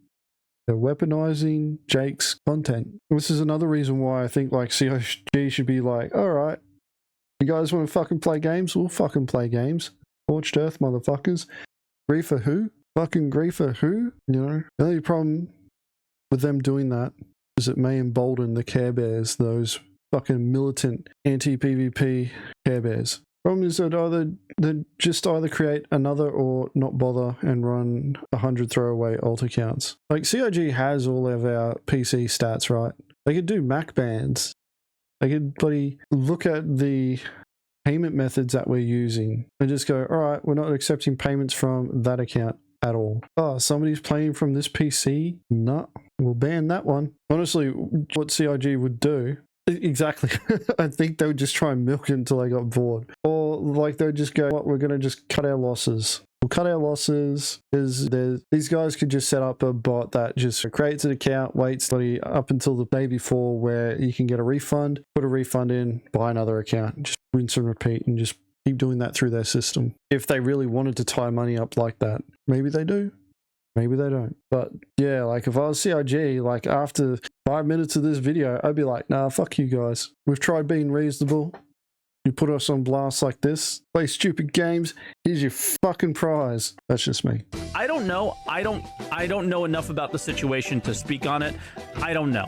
They're weaponizing Jake's content. This is another reason why I think like CIG should be like, all right, you guys want to fucking play games? We'll fucking play games. Scorched Earth, motherfuckers. Griefer who? Fucking Griefer who? You know? The only problem with them doing that is it may embolden the Care Bears, those fucking militant anti-PvP Care Bears. Problem is that they just either create another or not bother and run 100 throwaway alt accounts. Like CIG has all of our PC stats, right? They could do Mac bans. They could bloody look at the payment methods that we're using and just go, all right, we're not accepting payments from that account at all. Oh, somebody's playing from this PC? No, we'll ban that one. Honestly, what CIG would do, exactly, I think they would just try and milk it until they got bored. Or like they would just go, what, we're going to just cut our losses. We'll cut our losses because these guys could just set up a bot that just creates an account, waits up until the day before where you can get a refund, put a refund in, buy another account, just rinse and repeat and just keep doing that through their system. If they really wanted to tie money up like that, maybe they do, maybe they don't. But yeah, like if I was CIG, like after 5 minutes of this video, I'd be like, nah, fuck you guys. We've tried being reasonable. You put us on blast like this, play stupid games, here's your fucking prize. That's just me. I don't know. I don't know enough about the situation to speak on it. I don't know.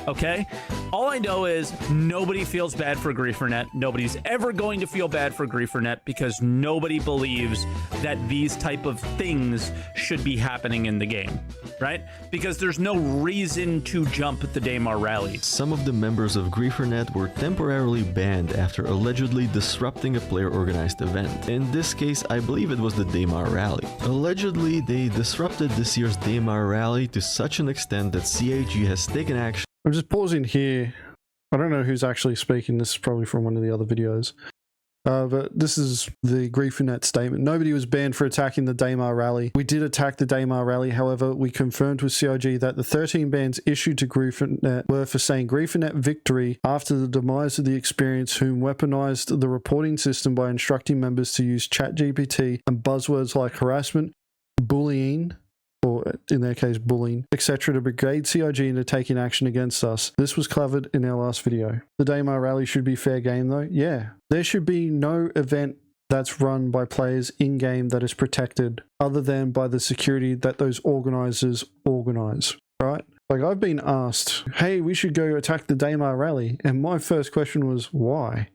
Okay? All I know is nobody feels bad for GrieferNet. Nobody's ever going to feel bad for GrieferNet because nobody believes that these type of things should be happening in the game, right? Because there's no reason to jump at the Daymar rally. Some of the members of GrieferNet were temporarily banned after allegedly disrupting a player-organized event. In this case, I believe it was the Daymar rally. Allegedly, they disrupted this year's Daymar rally to such an extent that CIG has taken action. I'm just pausing here. I don't know who's actually speaking. This is probably from one of the other videos. But this is the GrieferNet statement. Nobody was banned for attacking the Daymar rally. We did attack the Daymar rally. However, we confirmed with CIG that the 13 bans issued to GrieferNet were for saying GrieferNet victory after the demise of the experience, whom weaponized the reporting system by instructing members to use ChatGPT and buzzwords like harassment, bullying, or in their case bullying, etc. to brigade CIG into taking action against us. This was covered in our last video. The Daymar rally should be fair game though? Yeah. There should be no event that's run by players in-game that is protected other than by the security that those organizers organize, right? Like I've been asked, hey, we should go attack the Daymar rally. And my first question was, why?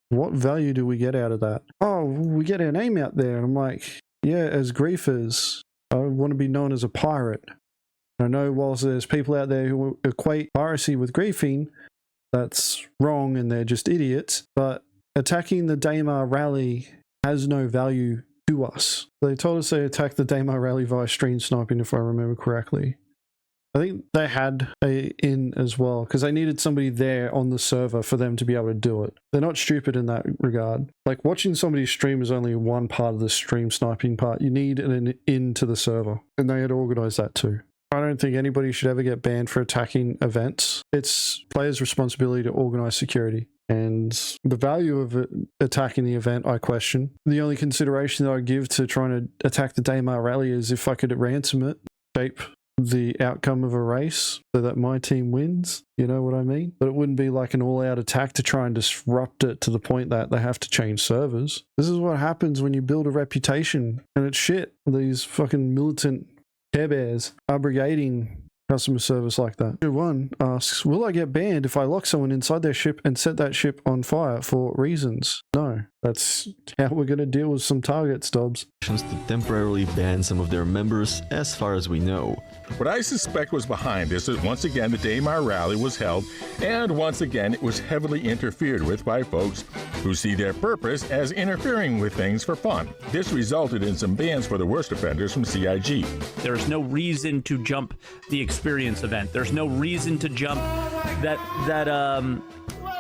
What value do we get out of that? Oh, we get our name out there. And I'm like, yeah, as griefers, I want to be known as a pirate. I know whilst there's people out there who equate piracy with griefing, that's wrong and they're just idiots, but attacking the Daymar rally has no value to us. They told us they attacked the Daymar rally via stream sniping, if I remember correctly. I think they had a in as well, because they needed somebody there on the server for them to be able to do it. They're not stupid in that regard. Like, watching somebody stream is only one part of the stream sniping part. You need an in to the server, and they had organized that too. I don't think anybody should ever get banned for attacking events. It's players' responsibility to organize security. And the value of attacking the event, I question. The only consideration that I give to trying to attack the Daymar rally is if I could ransom it, shape the outcome of a race so that my team wins. You know what I mean? But it wouldn't be like an all-out attack to try and disrupt it to the point that they have to change servers. This is what happens when you build a reputation, and it's shit. These fucking militant Care Bears are brigading customer service like that. One asks, will I get banned if I lock someone inside their ship and set that ship on fire for reasons? No, that's how we're going to deal with some targets, Dobbs. To temporarily ban some of their members, as far as we know. What I suspect was behind this is once again the Daymar rally was held, and once again it was heavily interfered with by folks who see their purpose as interfering with things for fun. This resulted in some bans for the worst offenders from CIG. There's no reason to jump the experience event. There's no reason to jump that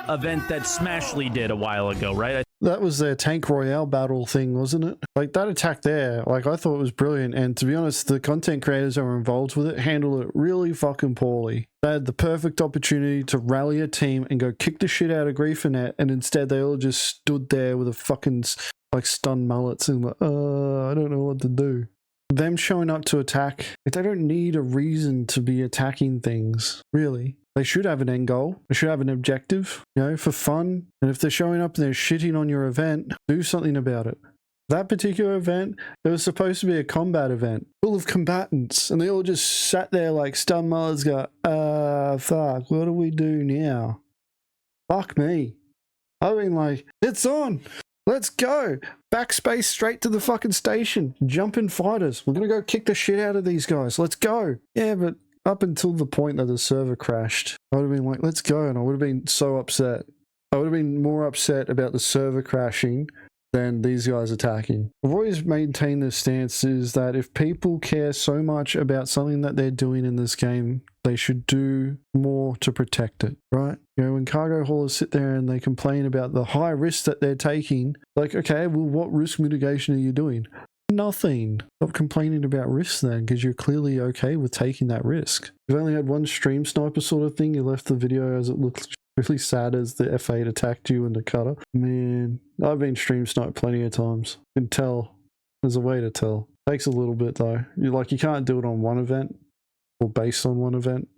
event that Smashly did a while ago, right? That was their Tank Royale battle thing, wasn't it? Like, that attack there, like, I thought it was brilliant. And to be honest, the content creators that were involved with it handled it really fucking poorly. They had the perfect opportunity to rally a team and go kick the shit out of GrieferNet, and instead they all just stood there with a fucking, like, stunned mullets and like, I don't know what to do. Them showing up to attack, they don't need a reason to be attacking things, really. They should have an end goal. They should have an objective, you know, for fun. And if they're showing up and they're shitting on your event, do something about it. That particular event, it was supposed to be a combat event full of combatants, and they all just sat there like stun mullets go, fuck, what do we do now? Fuck me. I mean, like, it's on. Let's go. Backspace straight to the fucking station. Jump in fighters. We're going to go kick the shit out of these guys. Let's go. Yeah, but up until the point that the server crashed, I would have been like, let's go. And I would have been so upset. I would have been more upset about the server crashing than these guys attacking. I've always maintained this stance is that if people care so much about something that they're doing in this game, they should do more to protect it, right? You know, when cargo haulers sit there and they complain about the high risk that they're taking, like, okay, well, what risk mitigation are you doing? Nothing. Stop complaining about risks then, because you're clearly okay with taking that risk. You've only had one stream sniper sort of thing. You left the video as it looked really sad as the F8 attacked you in the cutter. Man, I've been stream sniped plenty of times. You can tell. There's a way to tell. Takes a little bit though. You can't do it on one event or based on one event.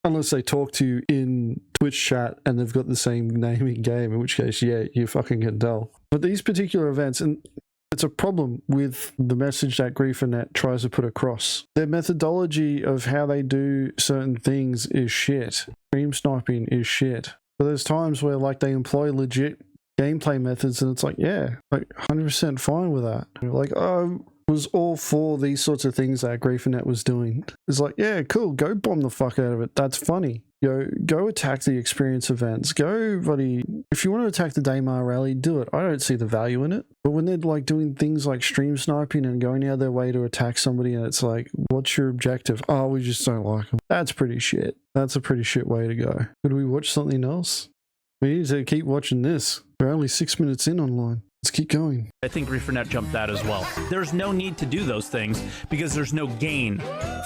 Unless they talk to you in Twitch chat and they've got the same name in game, in which case, yeah, you fucking can tell. But these particular events, and it's a problem with the message that GrieferNet tries to put across. Their methodology of how they do certain things is shit. Stream sniping is shit. But there's times where, like, they employ legit gameplay methods and it's like, yeah, like 100% fine with that. Like, I was all for these sorts of things that GrieferNet was doing. It's like, yeah, cool, go bomb the fuck out of it. That's funny. Go attack the experience events. Go, buddy. If you want to attack the Daymar rally, do it. I don't see the value in it. But when they're like doing things like stream sniping and going out of their way to attack somebody and it's like, what's your objective? Oh, we just don't like them. That's pretty shit. That's a pretty shit way to go. Could we watch something else? We need to keep watching this. We're only 6 minutes in online. Let's keep going. I think GrieferNet jumped that as well. There's no need to do those things because there's no gain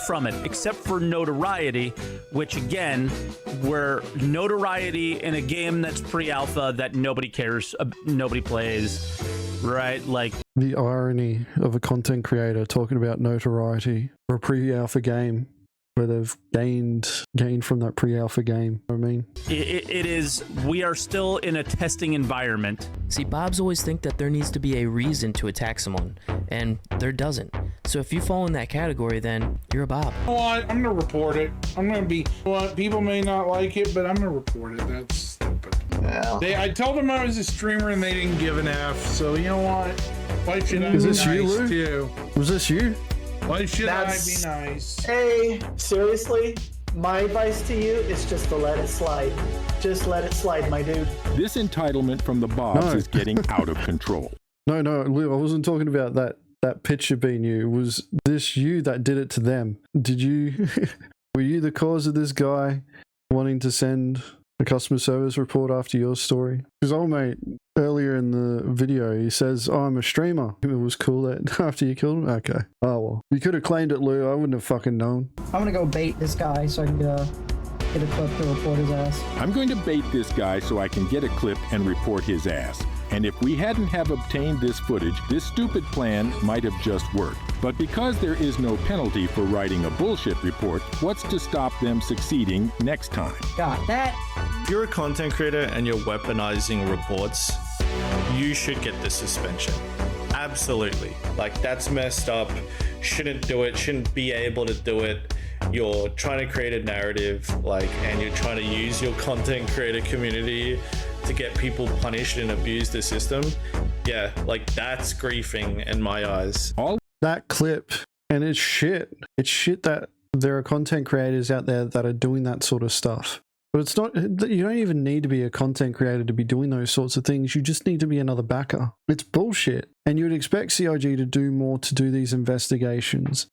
from it except for notoriety, which again, where notoriety in a game that's pre-alpha that nobody cares, nobody plays, right? Like the irony of a content creator talking about notoriety for a pre-alpha game where they've gained from that pre-alpha game. I mean, it is, we are still in a testing environment. See, Bobs always think that there needs to be a reason to attack someone, and there doesn't. So if you fall in that category, then you're a Bob. You know what? I'm gonna report it. I'm gonna be, well, people may not like it, but I'm gonna report it. That's stupid. Yeah. I told them I was a streamer and they didn't give an F, so you know what? Life should be nice you, Lou? too. Was this you? Why should I be nice? Hey, seriously? My advice to you is just to let it slide. Just let it slide, my dude. This entitlement from the boss is getting out of control. No, Lou, I wasn't talking about that picture being you. It was this you that did it to them. Did you... Were you the cause of this guy wanting to send a customer service report after your story? Because old mate, earlier in the video, he says, oh, I'm a streamer. It was cool that after you killed him? Okay. Oh, well. You could have claimed it, Lou. I wouldn't have fucking known. I'm gonna go bait this guy so I can get a clip to report his ass. I'm going to bait this guy so I can get a clip and report his ass. And if we hadn't have obtained this footage, this stupid plan might have just worked. But because there is no penalty for writing a bullshit report, what's to stop them succeeding next time? Got that. If you're a content creator and you're weaponizing reports, you should get the suspension. Absolutely. Like, that's messed up. Shouldn't do it. Shouldn't be able to do it. You're trying to create a narrative, and you're trying to use your content creator community to get people punished and abuse the system. Yeah, that's griefing in my eyes. All that clip, and it's shit. It's shit that there are content creators out there that are doing that sort of stuff. But it's not, you don't even need to be a content creator to be doing those sorts of things. You just need to be another backer. It's bullshit. And you'd expect CIG to do more to do these investigations.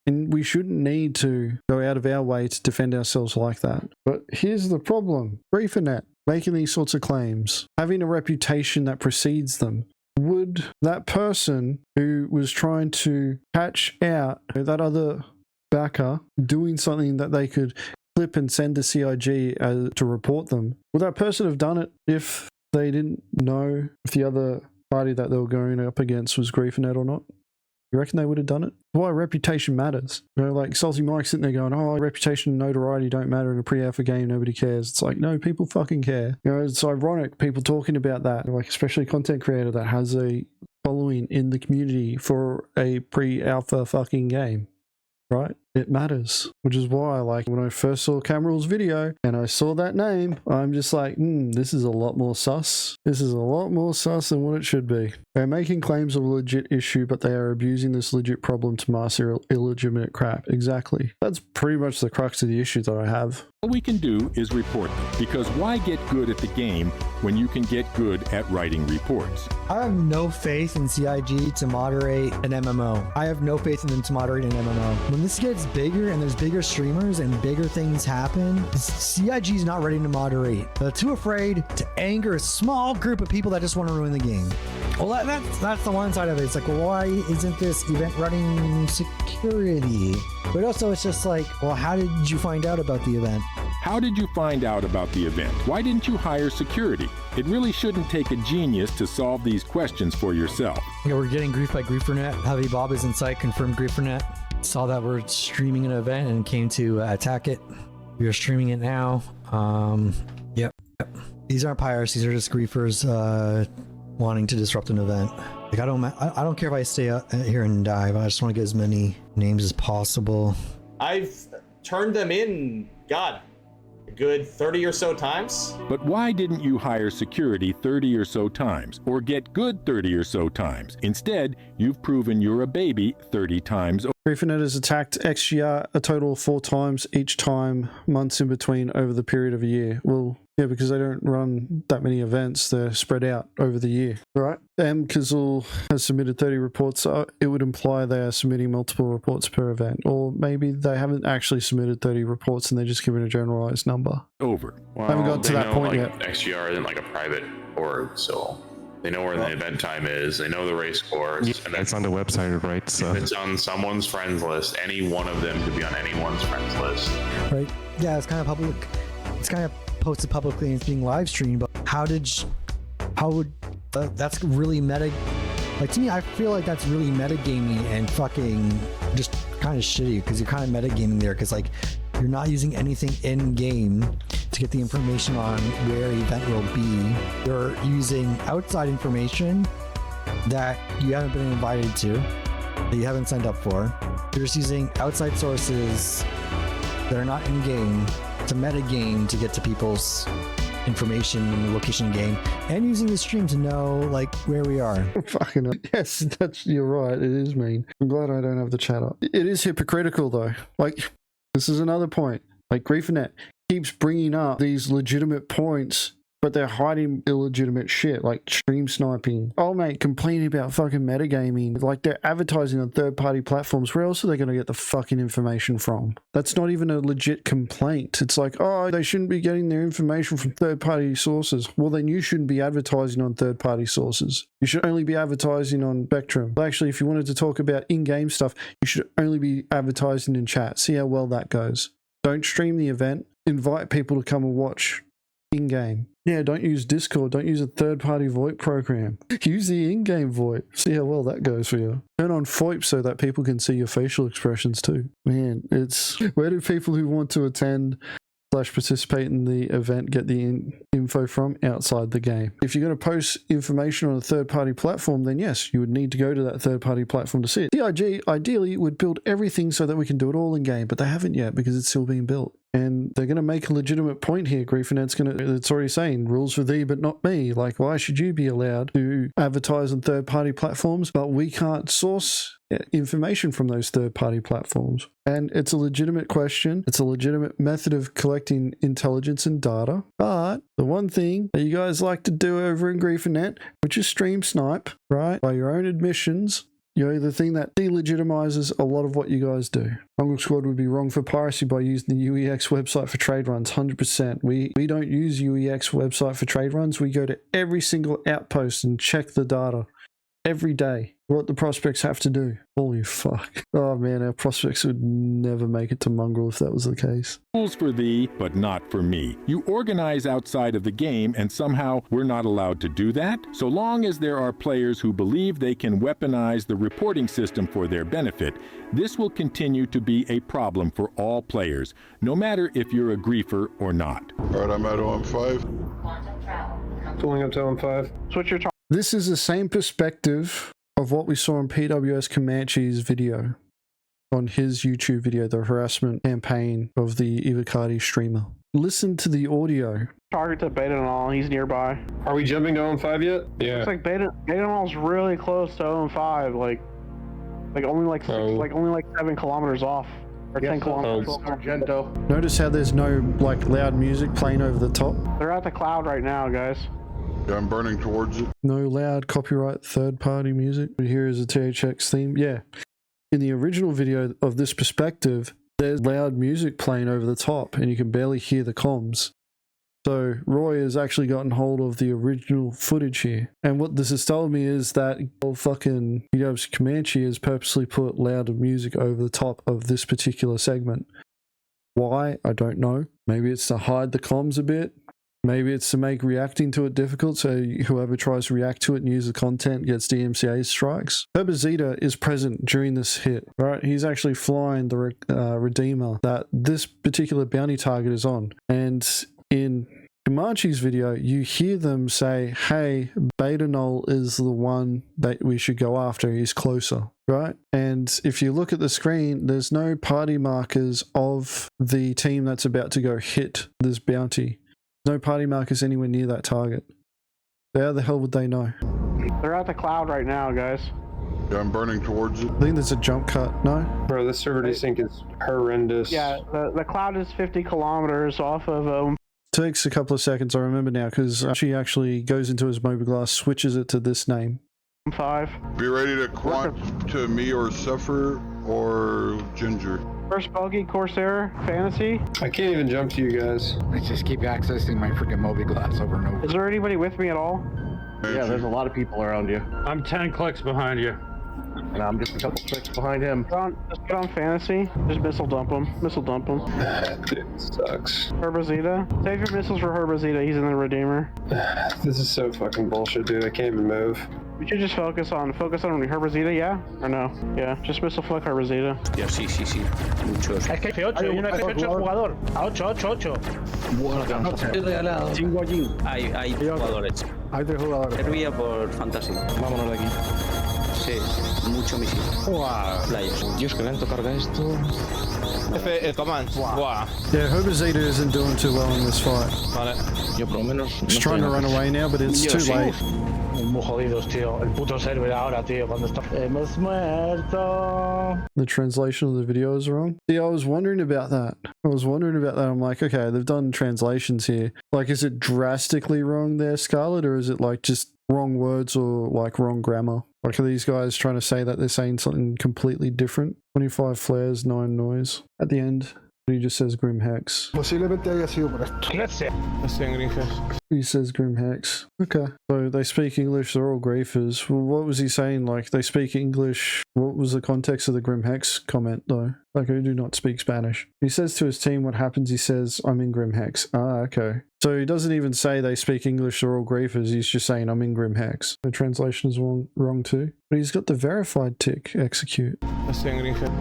And we shouldn't need to go out of our way to defend ourselves like that. But here's the problem. GrieferNet making these sorts of claims, having a reputation that precedes them. Would that person who was trying to catch out that other backer doing something that they could clip and send to CIG to report them, would that person have done it if they didn't know if the other party that they were going up against was GrieferNet or not? You reckon they would have done it? Why reputation matters. Like Salty Mike sitting there going, oh, reputation and notoriety don't matter in a pre-alpha game, nobody cares. It's like, no, people fucking care. It's ironic, people talking about that, especially a content creator that has a following in the community for a pre-alpha fucking game, right? It matters, which is why, when I first saw Cameral's video and I saw that name, I'm just like, this is a lot more sus. This is a lot more sus than what it should be. They're making claims of a legit issue, but they are abusing this legit problem to master illegitimate crap. Exactly. That's pretty much the crux of the issue that I have. All we can do is report them, because why get good at the game when you can get good at writing reports? I have no faith in CIG to moderate an MMO. I have no faith in them to moderate an MMO. When this gets bigger and there's bigger streamers and bigger things happen, CIG is not ready to moderate. They're too afraid to anger a small group of people that just want to ruin the game. Well, that's the one side of it. It's like, well, why isn't this event running security? But also it's just like, well, how did you find out about the event? How did you find out about the event? Why didn't you hire security? It really shouldn't take a genius to solve these questions for yourself. Yeah, we're getting grief by GrieferNet. Heavy Bob is in sight, confirmed GrieferNet. Saw that we're streaming an event and came to attack it. We are streaming it now. Yep. These aren't pirates, these are just griefers wanting to disrupt an event. I don't care if I stay out here and die, but I just want to get as many names as possible. I've turned them in, God, a good 30 or so times. But why didn't you hire security 30 or so times, or get good 30 or so times? Instead, you've proven you're a baby 30 times. GrieferNet has attacked XGR a total of 4 times, each time months in between over the period of a year. Well, yeah, because they don't run that many events, they're spread out over the year, right? Kazul has submitted 30 reports, so it would imply they are submitting multiple reports per event. Or maybe they haven't actually submitted 30 reports and they're just given a generalized number. Over. Well, I haven't got to that point yet. XGR isn't like a private org, so they know where the event time is, they know the race scores. Yeah, and that's on the website, right? So if it's on someone's friends list, any one of them could be on anyone's friends list. Right? Yeah, it's kind of public. It's kind of posted publicly and it's being live streamed, but that's really meta. Like, to me, I feel like that's really metagaming and fucking just kind of shitty, because you're kind of metagaming there, because like you're not using anything in game to get the information on where the event will be. You're using outside information that you haven't been invited to, that you haven't signed up for. You're just using outside sources that are not in game to metagame to get to people's information in the location game and using the stream to know like where we are. Fucking yes, you're right. It is mean. I'm glad I don't have the chat up. It is hypocritical though. Like, this is another point. Like, GrieferNet keeps bringing up these legitimate points, but they're hiding illegitimate shit like stream sniping. Oh mate, complaining about fucking metagaming. Like, they're advertising on third-party platforms. Where else are they going to get the fucking information from? That's not even a legit complaint. It's like, oh, they shouldn't be getting their information from third-party sources. Well, then you shouldn't be advertising on third-party sources. You should only be advertising on Spectrum. Actually, if you wanted to talk about in-game stuff, you should only be advertising in chat. See how well that goes. Don't stream the event. Invite people to come and watch in-game. Yeah, don't use Discord. Don't use a third-party VoIP program. Use the in-game VoIP. See how well that goes for you. Turn on VoIP so that people can see your facial expressions too. Man, it's... Where do people who want to attend / participate in the event get the info from? Outside the game. If you're going to post information on a third-party platform, then yes, you would need to go to that third-party platform to see it. CIG ideally would build everything so that we can do it all in-game, but they haven't yet because it's still being built. And they're going to make a legitimate point here. It's already saying rules for thee, but not me. Like, why should you be allowed to advertise on third-party platforms, but we can't source information from those third-party platforms? And it's a legitimate question. It's a legitimate method of collecting intelligence and data. But the one thing that you guys like to do over in GrieferNet, which is stream snipe, right? By your own admissions, you're the thing that delegitimizes a lot of what you guys do. Mongrel Squad would be wrong for piracy by using the UEX website for trade runs, 100%. We don't use UEX website for trade runs. We go to every single outpost and check the data every day. What the prospects have to do. Holy fuck. Oh man, our prospects would never make it to Mongrel if that was the case. Rules for thee, but not for me. You organize outside of the game, and somehow we're not allowed to do that? So long as there are players who believe they can weaponize the reporting system for their benefit, this will continue to be a problem for all players, no matter if you're a griefer or not. Alright, I'm at OM5. Pulling up to OM5. Switch your This is the same perspective of what we saw in PWS Comanche's video, on his YouTube video, the harassment campaign of the Ivacati streamer. Listen to the audio. Target to Beta and all, he's nearby. Are we jumping to OM5 yet? Yeah. It's like Beta and all's really close to OM5, like only like 7 kilometers off. Or 10 kilometers off Argento. Notice how there's no like loud music playing over the top? They're at the cloud right now, guys. Yeah, I'm burning towards it. No loud copyright third-party music. Here is a THX theme. Yeah. In the original video of this perspective, there's loud music playing over the top and you can barely hear the comms. So Roy has actually gotten hold of the original footage here. And what this has told me is that fucking PWS Comanche has purposely put louder music over the top of this particular segment. Why? I don't know. Maybe it's to hide the comms a bit. Maybe it's to make reacting to it difficult, so whoever tries to react to it and use the content gets DMCA strikes. Herbazita is present during this hit, right? He's actually flying the Redeemer that this particular bounty target is on. And in Comanche's video, you hear them say, hey, Beta Null is the one that we should go after, he's closer, right? And if you look at the screen, there's no party markers of the team that's about to go hit this bounty. No party markers anywhere near that target. How the hell would they know? They're at the cloud right now, guys. Yeah, I'm burning towards it. I think there's a jump cut, no? Bro, this server desync is horrendous. Yeah, the cloud is 50 kilometers off of Takes a couple of seconds, I remember now, because she actually goes into his mobiGlas, switches it to this name. 5. Be ready to quant to me or Suffer or Ginger. First buggy, Corsair, Fantasy. I can't even jump to you guys. I just keep accessing my freaking mobiGlas over and over. Is there anybody with me at all? Yeah, there's a lot of people around you. I'm 10 clicks behind you. And I'm just a couple clicks behind him. Just get on Fantasy. Just missile dump him. Missile dump him. Dude, sucks. Herbazita. Save your missiles for Herbazita. He's in the Redeemer. This is so fucking bullshit, dude. I can't even move. We should just focus on Herbazita, yeah? Or no? Yeah, just missile flick Herbazita. Yeah, sí. Muchos. Es que F8, hay uno F8 al jugador. A 8. Bueno, estoy regalado. 5 allí. Hay jugadores. Hay 3 jugadores. Servía por fantasy. Vámonos de aquí. Sí, mucho misil. Players. Dios, que lento carga esto. Command. Wow. Yeah, Herbazita isn't doing too well in this fight. Vale. Yo por lo menos. He's trying to run away now, but it's too late. Muy jodidos, tío. El puto server ahora, tío, cuando está... Hemos muerto. The translation of the video is wrong. See, I was wondering about that. I'm like, okay, they've done translations here. Like, is it drastically wrong there, Scarlet, or is it like just wrong words or like wrong grammar? Like, are these guys trying to say that they're saying something completely different? 25 flares, 9 noise. At the end, he just says Grim Hex. Posiblemente haya sido por esto. He says Grim Hex. Okay. So they speak English, they're all griefers. Well, what was he saying? Like, they speak English. What was the context of the Grim Hex comment, though? Like, I do not speak Spanish. He says to his team what happens, he says, I'm in Grim Hex. Ah, okay. So he doesn't even say they speak English, they're all griefers. He's just saying, I'm in Grim Hex. The translation is wrong too. But he's got the verified tick, execute.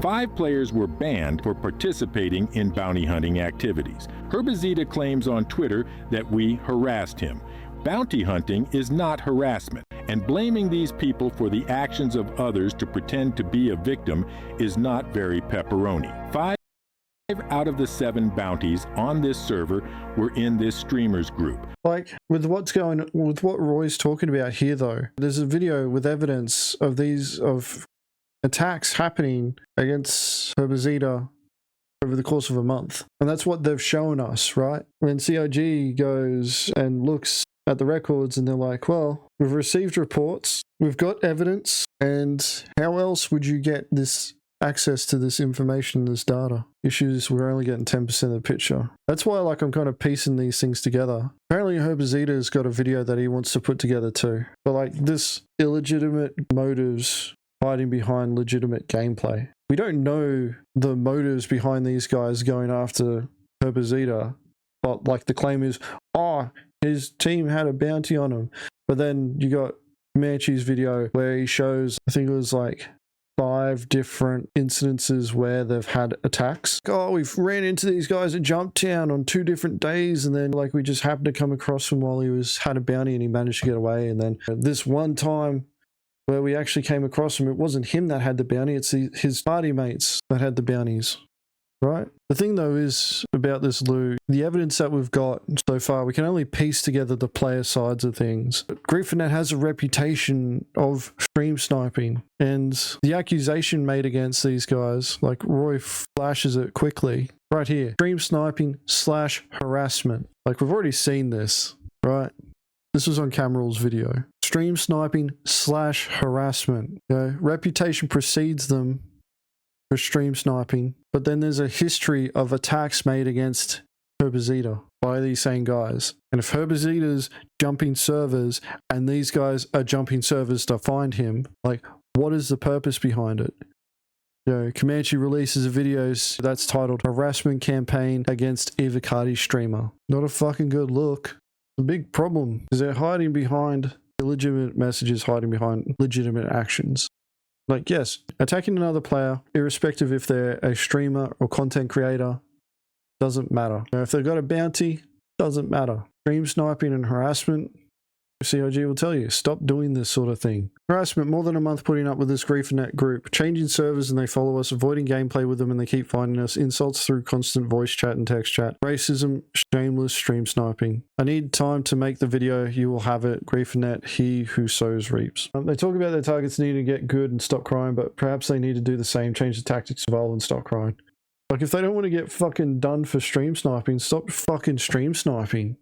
5 players were banned for participating in bounty hunting activities. Herbazita claims on Twitter that we harassed him. Bounty hunting is not harassment, and blaming these people for the actions of others to pretend to be a victim is not very pepperoni. 5 out of the 7 bounties on this server were in this streamers group. Like, with what Roy's talking about here, though, there's a video with evidence of attacks happening against Herbazita over the course of a month. And that's what they've shown us, right? When CIG goes and looks at the records and they're like, well, we've received reports, we've got evidence, and how else would you get this access to this information, this data? Issues, we're only getting 10% of the picture. That's why, like, I'm kind of piecing these things together. Apparently Herbazita's got a video that he wants to put together too. But like, this illegitimate motives hiding behind legitimate gameplay. We don't know the motives behind these guys going after Herbazita, but like the claim is, oh, his team had a bounty on him. But then you got Comanche's video where he shows, I think it was like 5 different incidences where they've had attacks. Oh, we've ran into these guys at Jumptown on 2 different days, and then like we just happened to come across him while he had a bounty and he managed to get away. And then this one time where we actually came across him, it wasn't him that had the bounty, it's his party mates that had the bounties, right? The thing though is about this loot, the evidence that we've got so far, we can only piece together the player sides of things. Griefernet has a reputation of stream sniping, and the accusation made against these guys, like Roy flashes it quickly right here, stream sniping / harassment. Like, we've already seen this, right? This was on Cameral's video. Stream sniping / harassment. Reputation precedes them for stream sniping, but then there's a history of attacks made against Herbazita by these same guys. And if Herbazita's jumping servers and these guys are jumping servers to find him, like, what is the purpose behind it? Comanche releases a video that's titled Harassment Campaign Against Evocati Streamer. Not a fucking good look. A big problem because they're hiding behind illegitimate messages, hiding behind legitimate actions. Like, yes, attacking another player, irrespective if they're a streamer or content creator, doesn't matter. If they've got a bounty, doesn't matter. Stream sniping and harassment, CIG will tell you, stop doing this sort of thing. Harassment, more than a month putting up with this Griefernet group, changing servers and they follow us, avoiding gameplay with them and they keep finding us, insults through constant voice chat and text chat, racism, shameless stream sniping. I need time to make the video, you will have it. Griefernet, he who sows reaps. They talk about their targets needing to get good and stop crying, but perhaps they need to do the same, change the tactics of old and stop crying. Like, if they don't want to get fucking done for stream sniping, stop fucking stream sniping.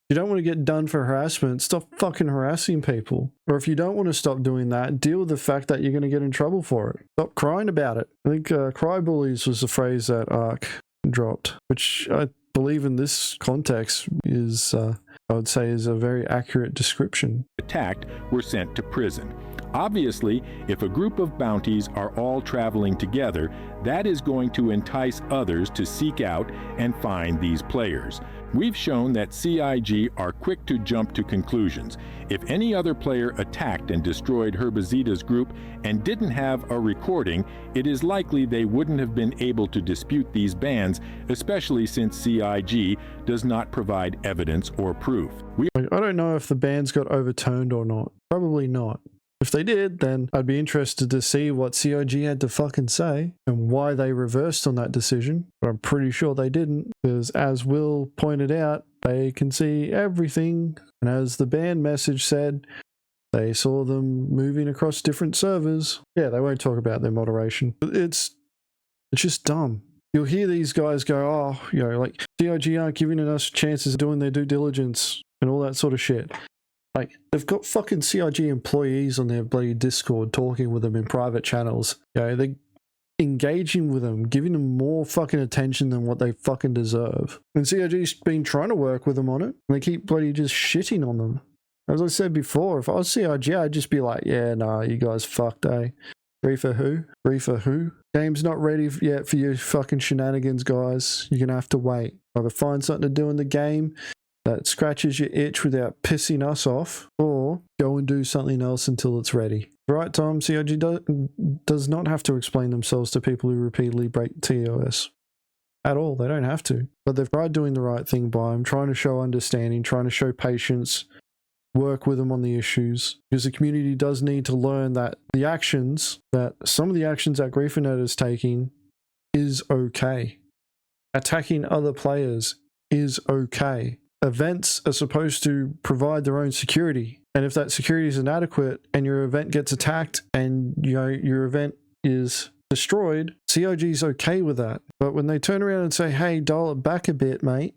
If you don't want to get done for harassment, stop fucking harassing people. Or if you don't want to stop doing that, deal with the fact that you're going to get in trouble for it. Stop crying about it. I think cry bullies was the phrase that Ark dropped, which I believe in this context is, I would say, is a very accurate description. Attacked were sent to prison. Obviously, if a group of bounties are all traveling together, that is going to entice others to seek out and find these players. We've shown that CIG are quick to jump to conclusions. If any other player attacked and destroyed Herbazita's group and didn't have a recording, it is likely they wouldn't have been able to dispute these bans, especially since CIG does not provide evidence or proof. I don't know if the bans got overturned or not. Probably not. If they did, then I'd be interested to see what CIG had to fucking say and why they reversed on that decision. But I'm pretty sure they didn't, because as Will pointed out, they can see everything. And as the band message said, they saw them moving across different servers. Yeah, they won't talk about their moderation. It's just dumb. You'll hear these guys go, oh, you know, like, CIG aren't giving us chances of doing their due diligence and all that sort of shit. Like, they've got fucking CIG employees on their bloody Discord talking with them in private channels. You know, they're engaging with them, giving them more fucking attention than what they fucking deserve. And CIG's been trying to work with them on it, and they keep bloody just shitting on them. As I said before, if I was CIG, I'd just be like, yeah, nah, you guys fucked, eh? Grief for who? Grief for who? Game's not ready yet for your fucking shenanigans, guys. You're gonna have to wait. Either find something to do in the game that scratches your itch without pissing us off, or go and do something else until it's ready. Right, Tom? CIG does not have to explain themselves to people who repeatedly break TOS. At all. They don't have to. But they've tried doing the right thing by them, trying to show understanding, trying to show patience, work with them on the issues, because the community does need to learn that some of the actions that GrieferNet is taking is okay. Attacking other players is okay. Events are supposed to provide their own security, and if that security is inadequate and your event gets attacked and your event is destroyed, CIG's okay with that. But when they turn around and say, hey, dial it back a bit, mate,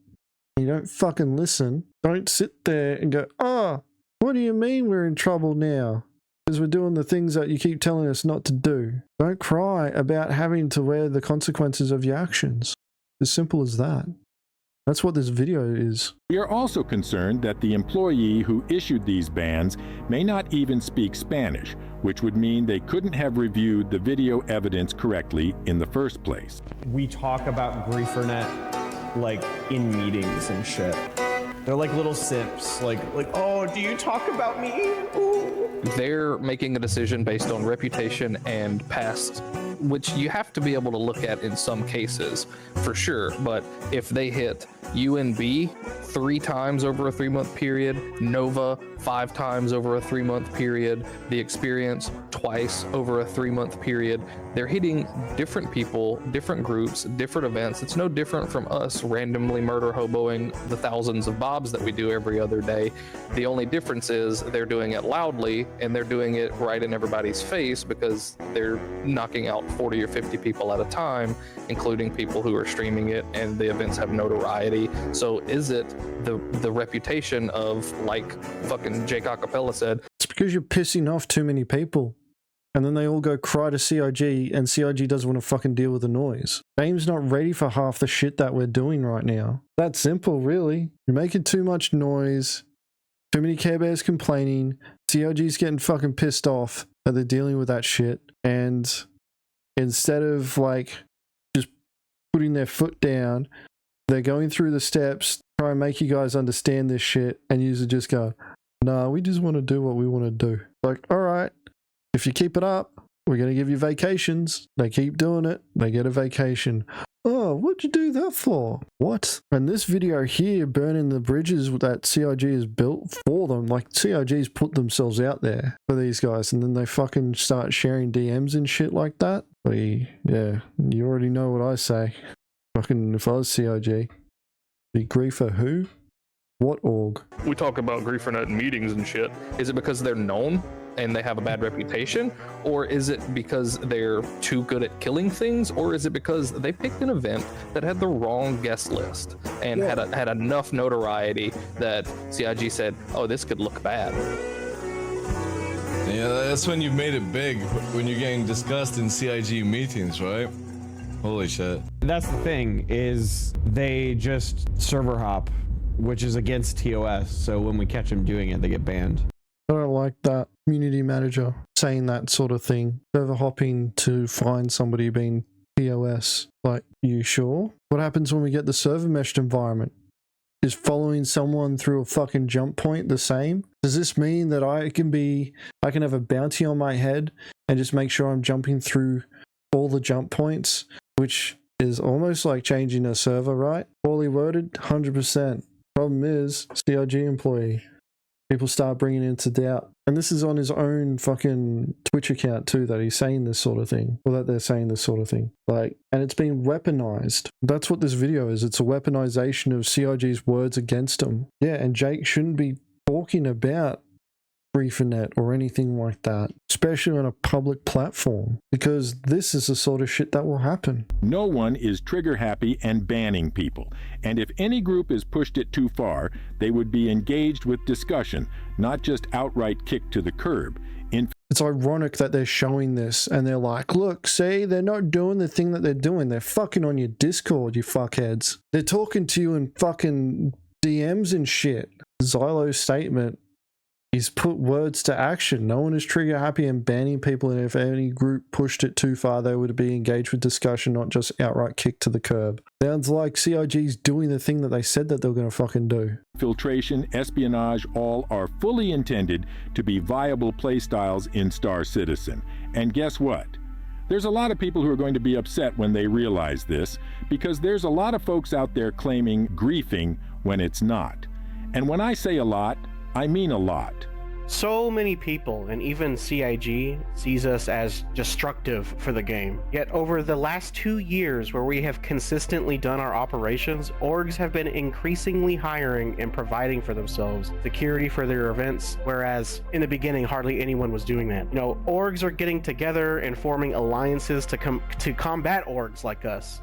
and you don't fucking listen, don't sit there and go, oh, what do you mean we're in trouble now? Because we're doing the things that you keep telling us not to do. Don't cry about having to wear the consequences of your actions. As simple as that. That's what this video is. We are also concerned that the employee who issued these bans may not even speak Spanish, which would mean they couldn't have reviewed the video evidence correctly in the first place. We talk about GrieferNet like in meetings and shit. They're like little simps, like, oh, do you talk about me? Ooh. They're making a decision based on reputation and past, which you have to be able to look at in some cases, for sure. But if they hit UNB 3 times over a 3-month period, Nova 5 times over a 3-month period, the Experience twice over a 3-month period, they're hitting different people, different groups, different events. It's no different from us randomly murder hoboing the thousands of bobs that we do every other day. The only difference is they're doing it loudly and they're doing it right in everybody's face because they're knocking out 40 or 50 people at a time, including people who are streaming it, and the events have notoriety. So is it the reputation of, like fucking Jake Acapella said, it's because you're pissing off too many people. And then they all go cry to CIG, and CIG doesn't want to fucking deal with the noise. Game's not ready for half the shit that we're doing right now. That simple, really. You're making too much noise, too many Care Bears complaining, CIG's getting fucking pissed off that they're dealing with that shit, and instead of like just putting their foot down, they're going through the steps, try and make you guys understand this shit, and you just go, nah, we just want to do what we want to do. Like, alright. If you keep it up, we're going to give you vacations. They keep doing it. They get a vacation. Oh, what'd you do that for? What? And this video here, burning the bridges that CIG has built for them, like CIG's put themselves out there for these guys, and then they fucking start sharing DMs and shit like that. Yeah, you already know what I say. Fucking, if I was CIG, be griefer who? What org? we talk about GrieferNet in meetings and shit. Is it because they're known and they have a bad reputation, or is it because they're too good at killing things, or is it because they picked an event that had the wrong guest list and had enough notoriety that CIG said, oh, this could look bad? Yeah, that's when you've made it big, when you're getting discussed in CIG meetings, right? Holy shit. That's the thing, is they just server hop, which is against TOS, so when we catch them doing it, they get banned. I don't like that community manager saying that sort of thing. Server hopping to find somebody being TOS. Like, you sure? What happens when we get the server meshed environment? Is following someone through a fucking jump point the same? Does this mean that I can have a bounty on my head and just make sure I'm jumping through all the jump points, which is almost like changing a server, right? Poorly worded, 100%. Problem is, CIG employee. People start bringing it into doubt. And this is on his own fucking Twitch account too, that he's saying this sort of thing. Or that they're saying this sort of thing. Like, and it's been weaponized. That's what this video is. It's a weaponization of CIG's words against him. Yeah, and Jake shouldn't be talking about Griefernet or anything like that, especially on a public platform, because this is the sort of shit that will happen. No one is trigger happy and banning people, and if any group has pushed it too far, they would be engaged with discussion, not just outright kicked to the curb. It's ironic that they're showing this and they're like, look, see, they're not doing the thing that they're doing. They're fucking on your Discord, you fuckheads. They're talking to you in fucking DMs and shit. Xylo's statement, he's put words to action. No one is trigger happy and banning people, and if any group pushed it too far, they would be engaged with discussion, not just outright kicked to the curb. Sounds like CIG's doing the thing that they said that they were going to fucking do. Infiltration, espionage, all are fully intended to be viable playstyles in Star Citizen. And guess what? There's a lot of people who are going to be upset when they realize this, because there's a lot of folks out there claiming griefing when it's not. And when I say a lot, I mean a lot. So many people, and even CIG, sees us as destructive for the game. Yet over the last 2 years where we have consistently done our operations, orgs have been increasingly hiring and providing for themselves security for their events, whereas in the beginning hardly anyone was doing that. You know, orgs are getting together and forming alliances to combat orgs like us.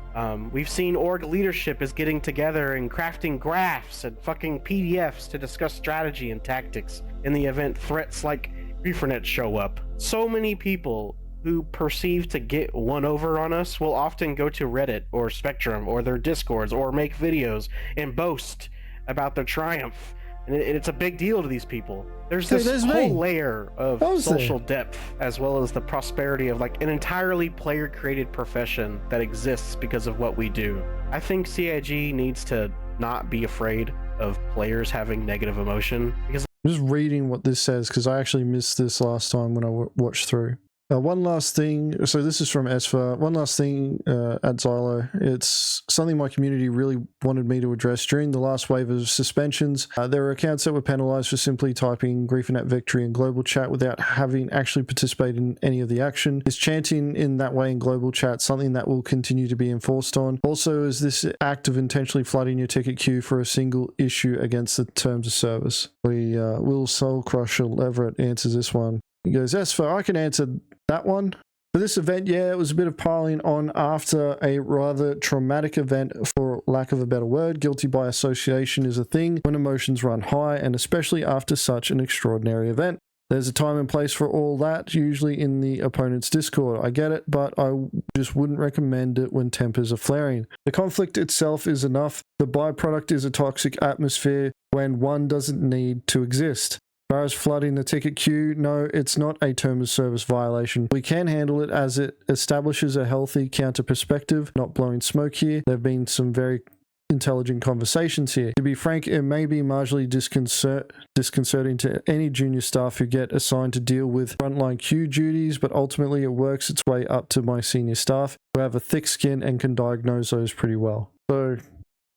We've seen org leadership is getting together and crafting graphs and fucking PDFs to discuss strategy and tactics in the event threats like Griefernet show up. So many people who perceive to get one over on us will often go to Reddit or Spectrum or their Discords or make videos and boast about their triumph. And it's a big deal to these people. There's this whole layer of social depth, as well as the prosperity of like an entirely player-created profession that exists because of what we do. I think CIG needs to not be afraid of players having negative emotion. Because I'm just reading what this says, because I actually missed this last time when I watched through. One last thing, so this is from Esfer. One last thing at Xylo. It's something my community really wanted me to address during the last wave of suspensions. There were accounts that were penalized for simply typing Griefernet victory in global chat without having actually participated in any of the action. Is chanting in that way in global chat something that will continue to be enforced on? Also, is this act of intentionally flooding your ticket queue for a single issue against the terms of service? Will Soul Crusher Leverett answers this one. He goes, Esfer, I can answer that one. For this event, yeah, it was a bit of piling on after a rather traumatic event, for lack of a better word. Guilty by association is a thing when emotions run high, and especially after such an extraordinary event. There's a time and place for all that, usually in the opponent's Discord. I get it, but I just wouldn't recommend it when tempers are flaring. The conflict itself is enough. The byproduct is a toxic atmosphere when one doesn't need to exist. As far as flooding the ticket queue, no, it's not a term of service violation. We can handle it as it establishes a healthy counter perspective, not blowing smoke here. There have been some very intelligent conversations here. To be frank, it may be marginally disconcerting to any junior staff who get assigned to deal with frontline queue duties, but ultimately it works its way up to my senior staff who have a thick skin and can diagnose those pretty well. So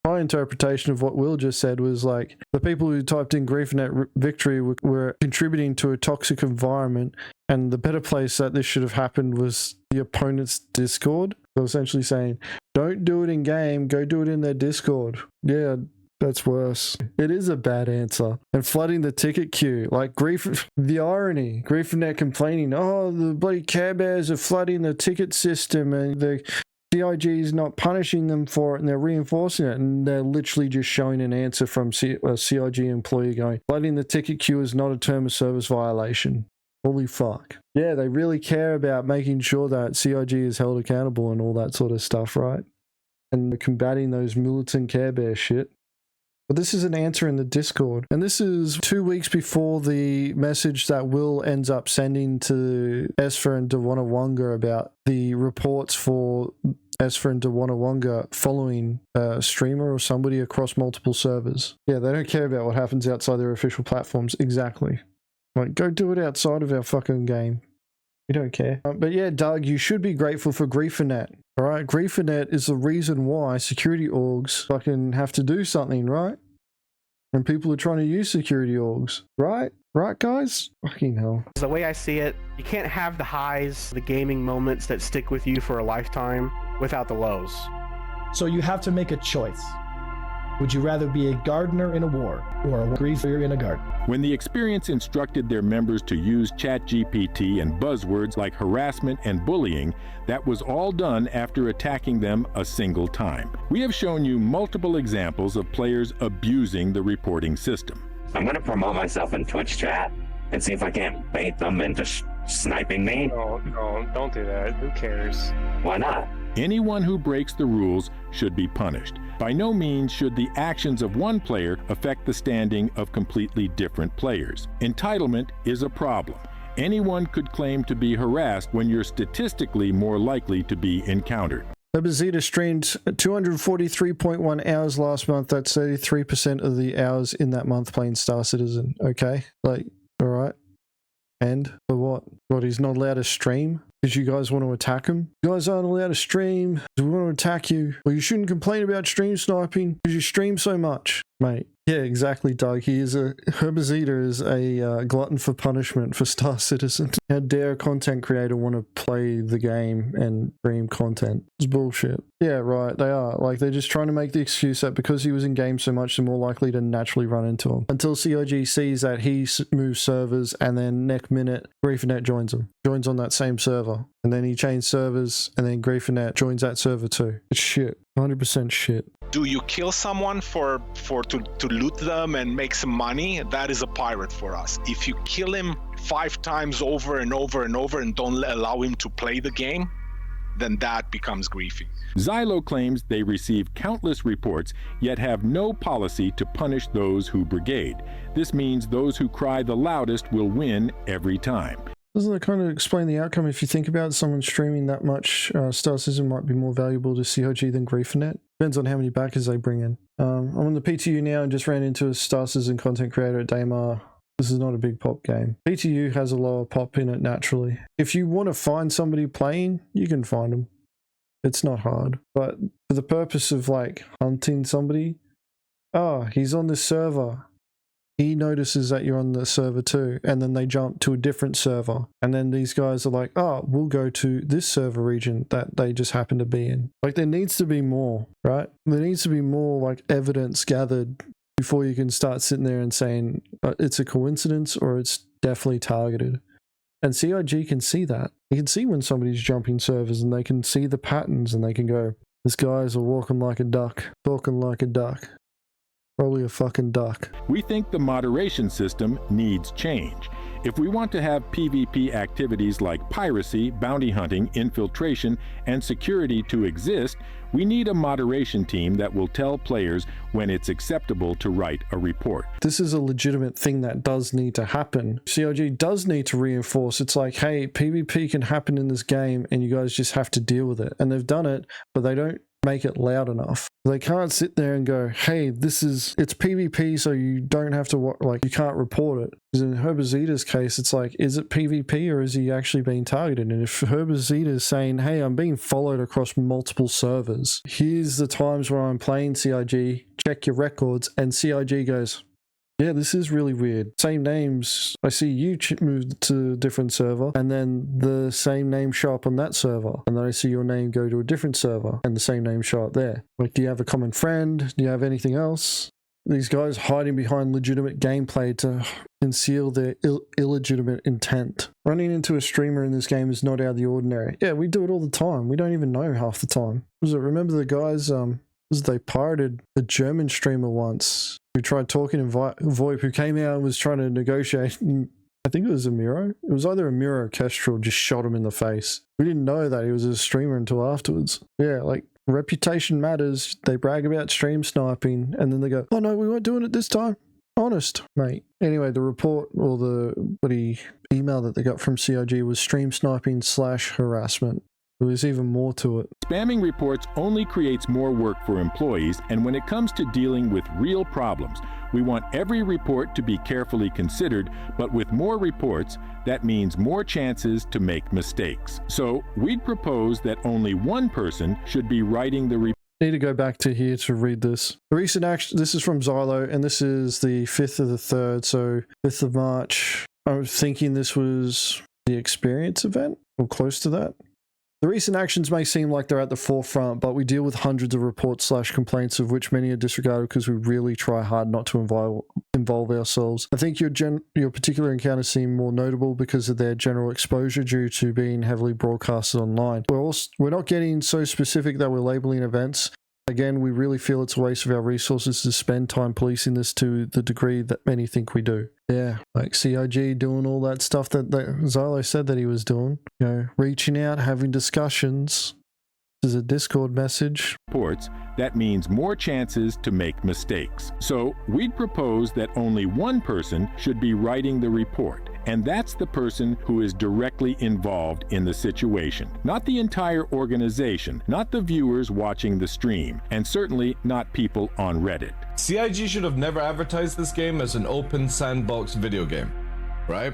my interpretation of what Will just said was like, the people who typed in Griefernet victory were contributing to a toxic environment, and the better place that this should have happened was the opponent's Discord. So essentially saying, don't do it in game, go do it in their Discord. Yeah, that's worse. It is a bad answer. And flooding the ticket queue, like the irony, Griefernet complaining, oh, the bloody Care Bears are flooding the ticket system and the CIG is not punishing them for it, and they're reinforcing it, and they're literally just showing an answer from a CIG employee going, flooding the ticket queue is not a term of service violation. Holy fuck. Yeah, they really care about making sure that CIG is held accountable and all that sort of stuff, right? And combating those militant Care Bear shit. But this is an answer in the Discord. And this is 2 weeks before the message that Will ends up sending to Esfer and Dawanawanga about the reports for Esfer and Dawanawanga following a streamer or somebody across multiple servers. Yeah, they don't care about what happens outside their official platforms. Exactly. Like, go do it outside of our fucking game. We don't care. But yeah, Doug, you should be grateful for Griefernet. Alright, Griefernet is the reason why security orgs fucking have to do something, right? and people are trying to use security orgs, right? Right, guys? Fucking hell. The way I see it, you can't have the highs, the gaming moments that stick with you for a lifetime without the lows. So you have to make a choice. Would you rather be a gardener in a war or a griefer in a garden? When the experience instructed their members to use ChatGPT and buzzwords like harassment and bullying, that was all done after attacking them a single time. We have shown you multiple examples of players abusing the reporting system. I'm going to promote myself in Twitch chat and see if I can't bait them into sniping me. No, don't do that. Who cares? Why not? Anyone who breaks the rules should be punished. By no means should the actions of one player affect the standing of completely different players. Entitlement is a problem. Anyone could claim to be harassed when you're statistically more likely to be encountered. Herbazita streamed 243.1 hours last month. That's 33% of the hours in that month playing Star Citizen. Okay, like, all right. And for what? What, he's not allowed to stream? Because you guys want to attack him? You guys aren't allowed to stream. We want to attack you. Well, you shouldn't complain about stream sniping because you stream so much, mate. Yeah, exactly, Doug. Herbazita is a glutton for punishment for Star Citizen. How dare a content creator want to play the game and stream content? It's bullshit. Yeah, right, they are. Like, they're just trying to make the excuse that because he was in game so much, they're more likely to naturally run into him. Until CIG sees that he moves servers, and then next minute, GrieferNet joins him. Joins on that same server. And then he changes servers, and then GrieferNet joins that server too. It's shit. 100% shit. Do you kill someone to loot them and make some money? That is a pirate for us. If you kill him 5 times over and over and over and don't allow him to play the game, then that becomes griefing. Xylo claims they receive countless reports, yet have no policy to punish those who brigade. This means those who cry the loudest will win every time. Doesn't that kind of explain the outcome? If you think about it, someone streaming that much, Star Citizen might be more valuable to COG than GrieferNet. Depends on how many backers they bring in. I'm on the PTU now and just ran into a Star Citizen content creator at Daymar. This is not a big pop game. PTU has a lower pop in it naturally. If you want to find somebody playing, you can find them. It's not hard. But for the purpose of like hunting somebody, oh, he's on this server. He notices that you're on the server too, and then they jump to a different server. And then these guys are like, oh, we'll go to this server region that they just happen to be in. Like, there needs to be more, right? There needs to be more like evidence gathered before you can start sitting there and saying it's a coincidence or it's definitely targeted. And CIG can see that. You can see when somebody's jumping servers, and they can see the patterns, and they can go, this guy's walking like a duck, talking like a duck. Probably a fucking duck. We think the moderation system needs change. If we want to have PvP activities like piracy, bounty hunting, infiltration, and security to exist, we need a moderation team that will tell players when it's acceptable to write a report. This is a legitimate thing that does need to happen. CIG does need to reinforce. It's like, hey, PvP can happen in this game and you guys just have to deal with it. And they've done it, but they don't make it loud enough. They can't sit there and go, hey, it's PvP, so you don't have to, you can't report it. Because in Herbazita's case, it's like, is it PvP or is he actually being targeted? And if Herbazita is saying, hey, I'm being followed across multiple servers, here's the times where I'm playing CIG, check your records, and CIG goes, yeah, this is really weird. Same names. I see you move to a different server, and then the same name show up on that server. And then I see your name go to a different server, and the same name show up there. Like, do you have a common friend? Do you have anything else? These guys hiding behind legitimate gameplay to conceal their illegitimate intent. Running into a streamer in this game is not out of the ordinary. Yeah, we do it all the time. We don't even know half the time. Remember the guys, they pirated a German streamer once who tried talking to VoIP, who came out and was trying to negotiate. I think it was Amiro. It was either Amiro or Kestrel just shot him in the face. We didn't know that he was a streamer until afterwards. Yeah, like, reputation matters. They brag about stream sniping, and then they go, oh no, we weren't doing it this time. Honest, mate. Anyway, the report or the email that they got from CIG was stream sniping / harassment. There's even more to it. Spamming reports only creates more work for employees, and when it comes to dealing with real problems, we want every report to be carefully considered, but with more reports, that means more chances to make mistakes. So we'd propose that only one person should be writing the report. need to go back to here to read this. The recent action, this is from Xylo, and this is the 5th of the 3rd, so 5th of March. I was thinking this was the experience event, or close to that. The recent actions may seem like they're at the forefront, but we deal with hundreds of reports/complaints, of which many are disregarded because we really try hard not to involve ourselves. I think your particular encounters seem more notable because of their general exposure due to being heavily broadcasted online. We're not getting so specific that we're labeling events. Again, we really feel it's a waste of our resources to spend time policing this to the degree that many think we do. Yeah, like CIG doing all that stuff that Xylo said that he was doing. You know, reaching out, having discussions. This is a Discord message. Reports, that means more chances to make mistakes. So we'd propose that only one person should be writing the report. And that's the person who is directly involved in the situation. Not the entire organization, not the viewers watching the stream, and certainly not people on Reddit. CIG should have never advertised this game as an open sandbox video game, right?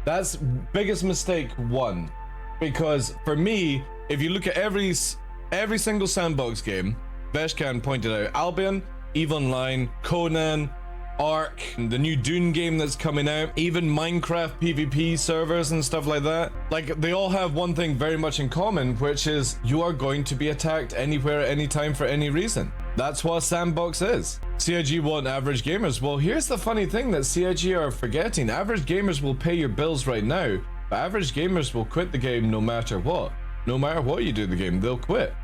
That's biggest mistake one. Because for me, if you look at every single sandbox game, Veshkan pointed out Albion, EVE Online, Conan, Ark, the new Dune game that's coming out, even Minecraft PvP servers and stuff like that. Like, they all have one thing very much in common, which is you are going to be attacked anywhere at any time for any reason. That's what sandbox is. CIG want average gamers. Well, here's the funny thing that CIG are forgetting. Average gamers will pay your bills right now, but average gamers will quit the game no matter what. No matter what you do to the game, they'll quit.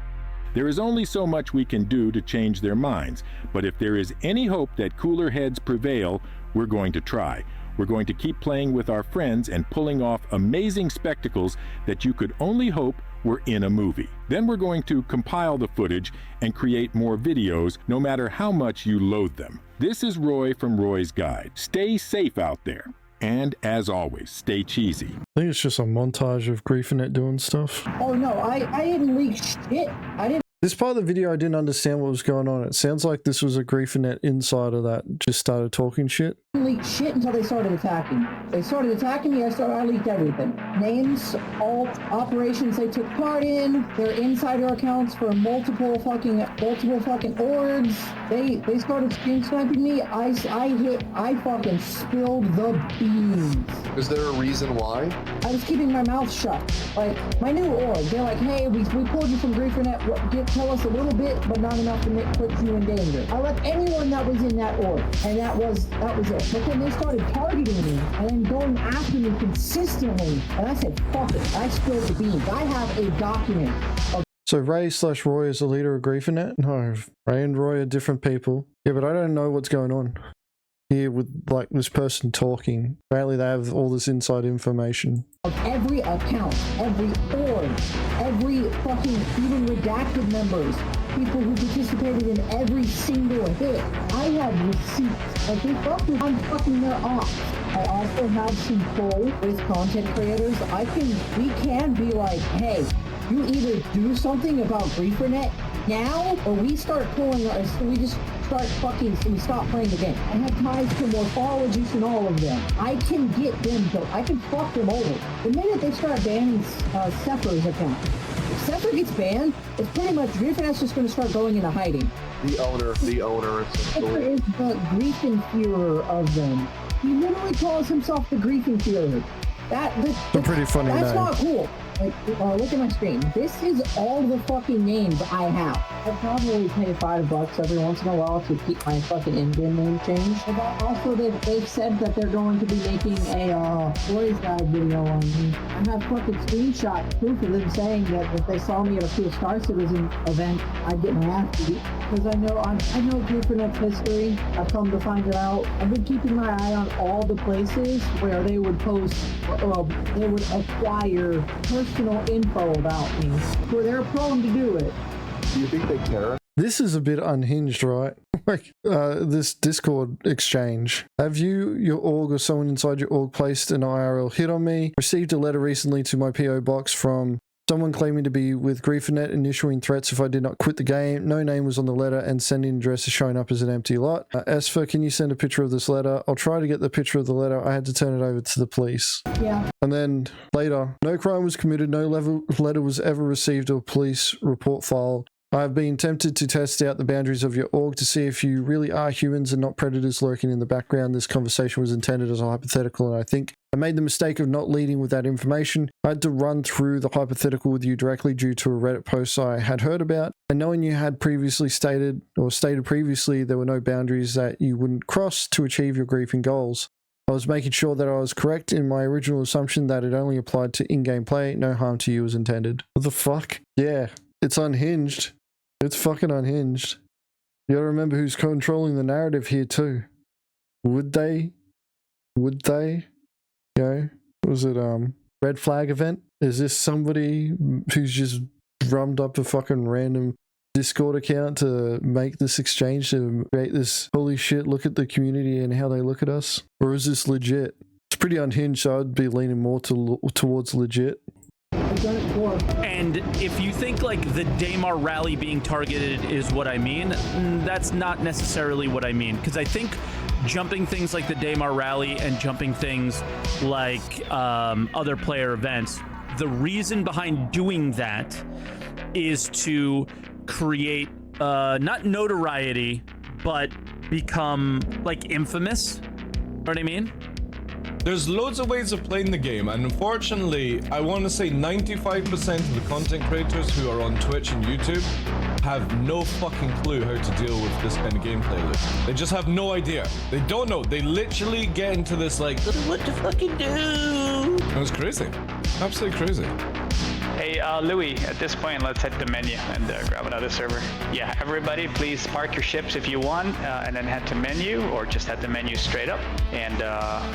There is only so much we can do to change their minds, but if there is any hope that cooler heads prevail, we're going to try. We're going to keep playing with our friends and pulling off amazing spectacles that you could only hope were in a movie. Then we're going to compile the footage and create more videos, no matter how much you loathe them. This is Roy from Roy's Guide. Stay safe out there. And as always, stay cheesy. I think it's just a montage of Griefernet doing stuff. Oh no, I didn't leak shit. I didn't. This part of the video, I didn't understand what was going on. It sounds like this was a Griefernet insider that just started talking shit. Leaked shit until they started attacking. They started attacking me. I leaked everything. Names, all operations they took part in, their insider accounts for multiple fucking orgs. They started stream sniping me. I fucking spilled the beans. Is there a reason why? I was keeping my mouth shut. Like, my new org, they're like, hey, we pulled you from Griefernet. Tell us a little bit, but not enough to put you in danger. I left anyone that was in that org, and that was it. But then they started targeting me and then going after me consistently, and I said, fuck it. I spilled the beans. I have a document. So Ray/Roy is the leader of Griefernet? No, Ray and Roy are different people. Yeah, but I don't know what's going on here with, like, this person talking. Apparently they have all this inside information. Of every account, every org, every fucking, even redacted members, people who participated in every single hit. I have receipts. Like, I'm fucking their ops. I also have some pull with content creators. We can be like, hey, you either do something about Griefernet now, or we start pulling we stop playing the game. I have ties to morphologists and all of them. I can get them, I can fuck them over. The minute they start banning Sephir's account, if Sephir gets banned, it's pretty much Griefenet's just going to start going into hiding. The owner, Sephir is the Griefenführer of them. He literally calls himself the Griefenführer. That's a pretty funny name. That's not cool. Like, look at my screen. This is all the fucking names I have. I probably pay $5 every once in a while to keep my fucking in-game name changed. But also, they've said that they're going to be making a Roy's Guide video on me. I have fucking screenshot proof of them saying that if they saw me at a Cool Star Citizen event, I'd get my ass beat. Because I know Griefernet's history. I've come to find it out. I've been keeping my eye on all the places where they would post, they would acquire personal info about me, where they're prone to do it. Do you think they care? This is a bit unhinged, right? Like, this Discord exchange. Have you, your org, or someone inside your org placed an IRL hit on me? Received a letter recently to my PO box from someone claiming to be with Griefernet and issuing threats if I did not quit the game. No name was on the letter and sending address is showing up as an empty lot. Esfer, can you send a picture of this letter? I'll try to get the picture of the letter. I had to turn it over to the police. Yeah. And then later, no crime was committed, no letter was ever received or police report filed. I've been tempted to test out the boundaries of your org to see if you really are humans and not predators lurking in the background. This conversation was intended as a hypothetical, and I think I made the mistake of not leading with that information. I had to run through the hypothetical with you directly due to a Reddit post I had heard about, and knowing you had previously stated previously there were no boundaries that you wouldn't cross to achieve your griefing goals. I was making sure that I was correct in my original assumption that it only applied to in-game play. No harm to you was intended. What the fuck? Yeah, it's unhinged. It's fucking unhinged. You gotta remember who's controlling the narrative here too. Would they? You know, was it red flag event? Is this somebody who's just drummed up a fucking random Discord account to make this exchange, to create this holy shit, look at the community and how they look at us? Or is this legit? It's pretty unhinged, so I'd be leaning more towards legit. And if you think like the Daymar rally being targeted is what I mean, that's not necessarily what I mean, because I think jumping things like the Daymar rally and jumping things like other player events, the reason behind doing that is to create not notoriety, but become like infamous. You know what I mean? There's loads of ways of playing the game, and unfortunately, I want to say 95% of the content creators who are on Twitch and YouTube have no fucking clue how to deal with this kind of gameplay loop. They just have no idea. They don't know. They literally get into this like, what to fucking do? It was crazy. Absolutely crazy. Hey, Louis, at this point, let's hit the menu and grab another server. Yeah, everybody, please park your ships if you want, and then head to menu, or just head the menu straight up and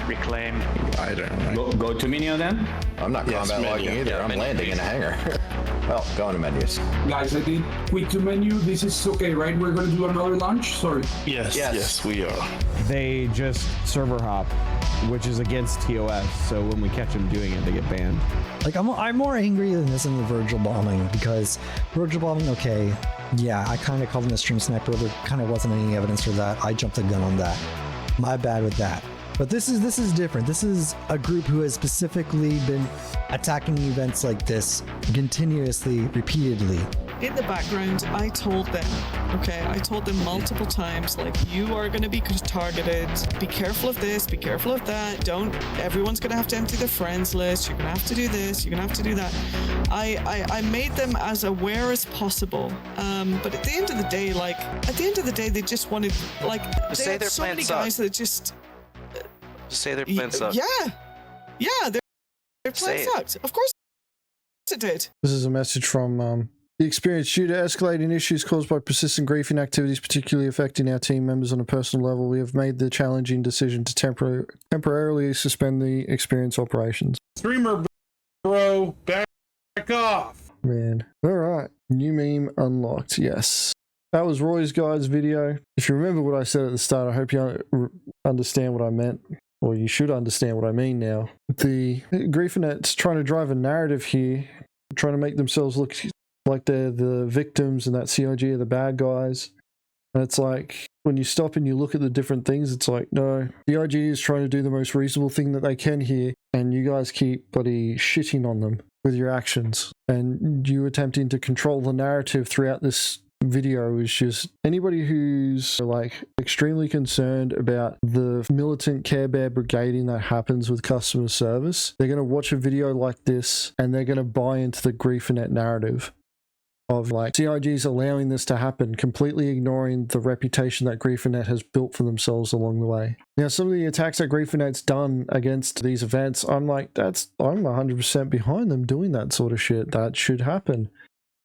reclaim. I don't know. Go to menu then? I'm not combat logging either. I'm landing in a hangar. Well, going to menus. Guys, I think quit to menu. This is okay, right? We're going to do another launch? Sorry. Yes, we are. They just server hop, which is against TOS, so when we catch them doing it, they get banned. Like, I'm more angry than this in the Virgil bombing, because Virgil bombing, okay, yeah, I kind of called him a stream sniper. There kind of wasn't any evidence for that. I jumped the gun on that. My bad with that. But this is different. This is a group who has specifically been attacking events like this continuously, repeatedly. In the background, I told them, okay, I told them multiple times, like, you are going to be targeted. Be careful of this, be careful of that. Everyone's going to have to empty their friends list. You're going to have to do this, you're going to have to do that. I made them as aware as possible. But at the end of the day, they just wanted, like, say their so many plan guys that just... Say their plan sucked. Yeah, their plan sucked. Of course it did. This is a message from the experience. Due to escalating issues caused by persistent griefing activities, particularly affecting our team members on a personal level, we have made the challenging decision to temporarily suspend the experience operations. Streamer, bro, back off. Man. Alright. New meme unlocked. Yes. That was Roy's Guide's video. If you remember what I said at the start, I hope you understand what I meant. Or you should understand what I mean now. The Griefinet's trying to drive a narrative here, trying to make themselves look like they're the victims and that CIG are the bad guys. And it's like, when you stop and you look at the different things, it's like, no, CIG is trying to do the most reasonable thing that they can here, and you guys keep bloody shitting on them with your actions. And you attempting to control the narrative throughout this video is just anybody who's like extremely concerned about the militant Care Bear brigading that happens with customer service. They're going to watch a video like this and they're going to buy into the Griefinet narrative of like CIG's allowing this to happen, completely ignoring the reputation that Griefinet has built for themselves along the way. Now, some of the attacks that Griefinet's done against these events, I'm like, I'm 100% behind them doing that sort of shit. That should happen.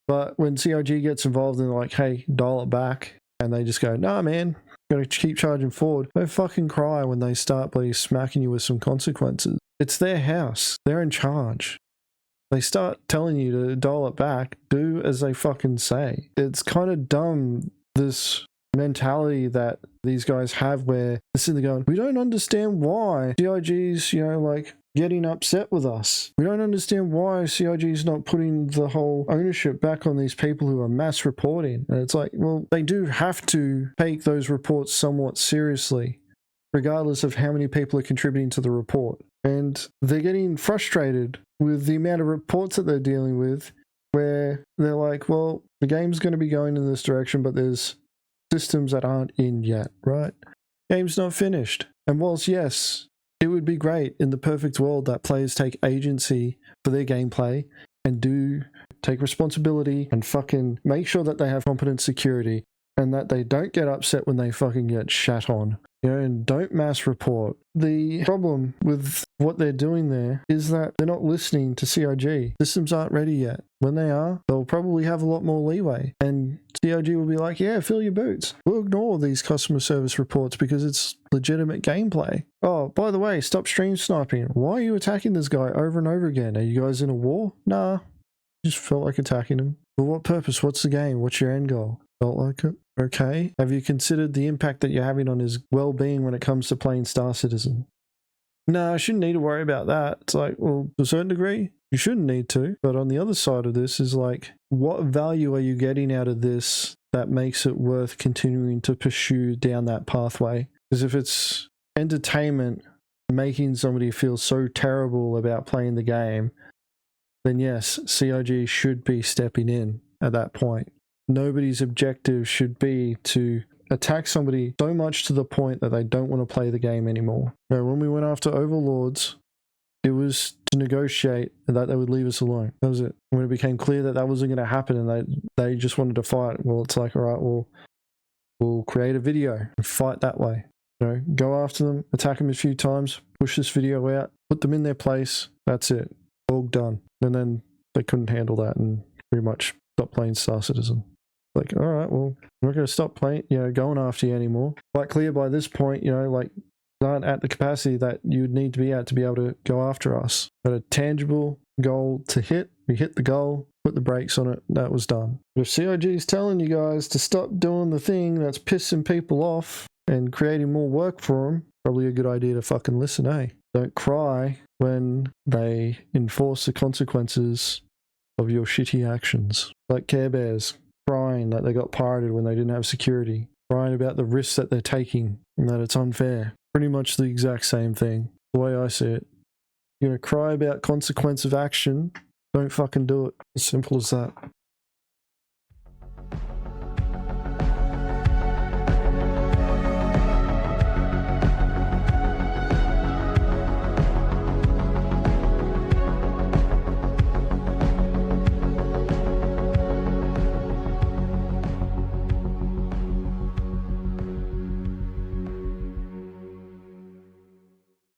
But when CIG gets involved and they're like, hey, dial it back, and they just go, nah, man, gotta keep charging forward, don't fucking cry when they start bloody smacking you with some consequences. It's their house. They're in charge. They start telling you to dial it back, do as they fucking say. It's kind of dumb, this mentality that these guys have where they're sitting there going, we don't understand why CIG's, like, getting upset with us. We don't understand why CIG is not putting the whole ownership back on these people who are mass reporting. And it's like, well, they do have to take those reports somewhat seriously, regardless of how many people are contributing to the report. And they're getting frustrated with the amount of reports that they're dealing with where they're like, well, the game's going to be going in this direction, but there's systems that aren't in yet, right? Game's not finished. And whilst, yes, it would be great in the perfect world that players take agency for their gameplay and do take responsibility and fucking make sure that they have competent security and that they don't get upset when they fucking get shat on. You know, and don't mass report. The problem with what they're doing there is that they're not listening to CIG. Systems aren't ready yet. When they are, they'll probably have a lot more leeway. And CIG will be like, yeah, fill your boots. We'll ignore these customer service reports because it's legitimate gameplay. Oh, by the way, stop stream sniping. Why are you attacking this guy over and over again? Are you guys in a war? Nah, just felt like attacking him. For what purpose? What's the game? What's your end goal? Felt like it. Okay. Have you considered the impact that you're having on his well-being when it comes to playing Star Citizen? No, I shouldn't need to worry about that. It's like, well, to a certain degree, you shouldn't need to. But on the other side of this is like, what value are you getting out of this that makes it worth continuing to pursue down that pathway? Because if it's entertainment making somebody feel so terrible about playing the game, then yes, CIG should be stepping in at that point. Nobody's objective should be to attack somebody so much to the point that they don't want to play the game anymore. Now, when we went after overlords, it was to negotiate and that they would leave us alone. That was it. When it became clear that that wasn't going to happen and they just wanted to fight, well, it's like, all right, we'll create a video and fight that way. You know, go after them, attack them a few times, push this video out, put them in their place. That's it. All done. And then they couldn't handle that and pretty much stopped playing Star Citizen. Like, all right, well, we're not going to stop playing, going after you anymore. Quite clear by this point, like, aren't at the capacity that you would need to be at to be able to go after us. But a tangible goal to hit, we hit the goal, put the brakes on it, that was done. But if CIG is telling you guys to stop doing the thing that's pissing people off and creating more work for them, probably a good idea to fucking listen, eh? Don't cry when they enforce the consequences of your shitty actions. Like Care Bears crying that they got pirated when they didn't have security, crying about the risks that they're taking and that it's unfair. Pretty much the exact same thing, the way I see it. You're gonna cry about consequence of action, don't fucking do it. As simple as that.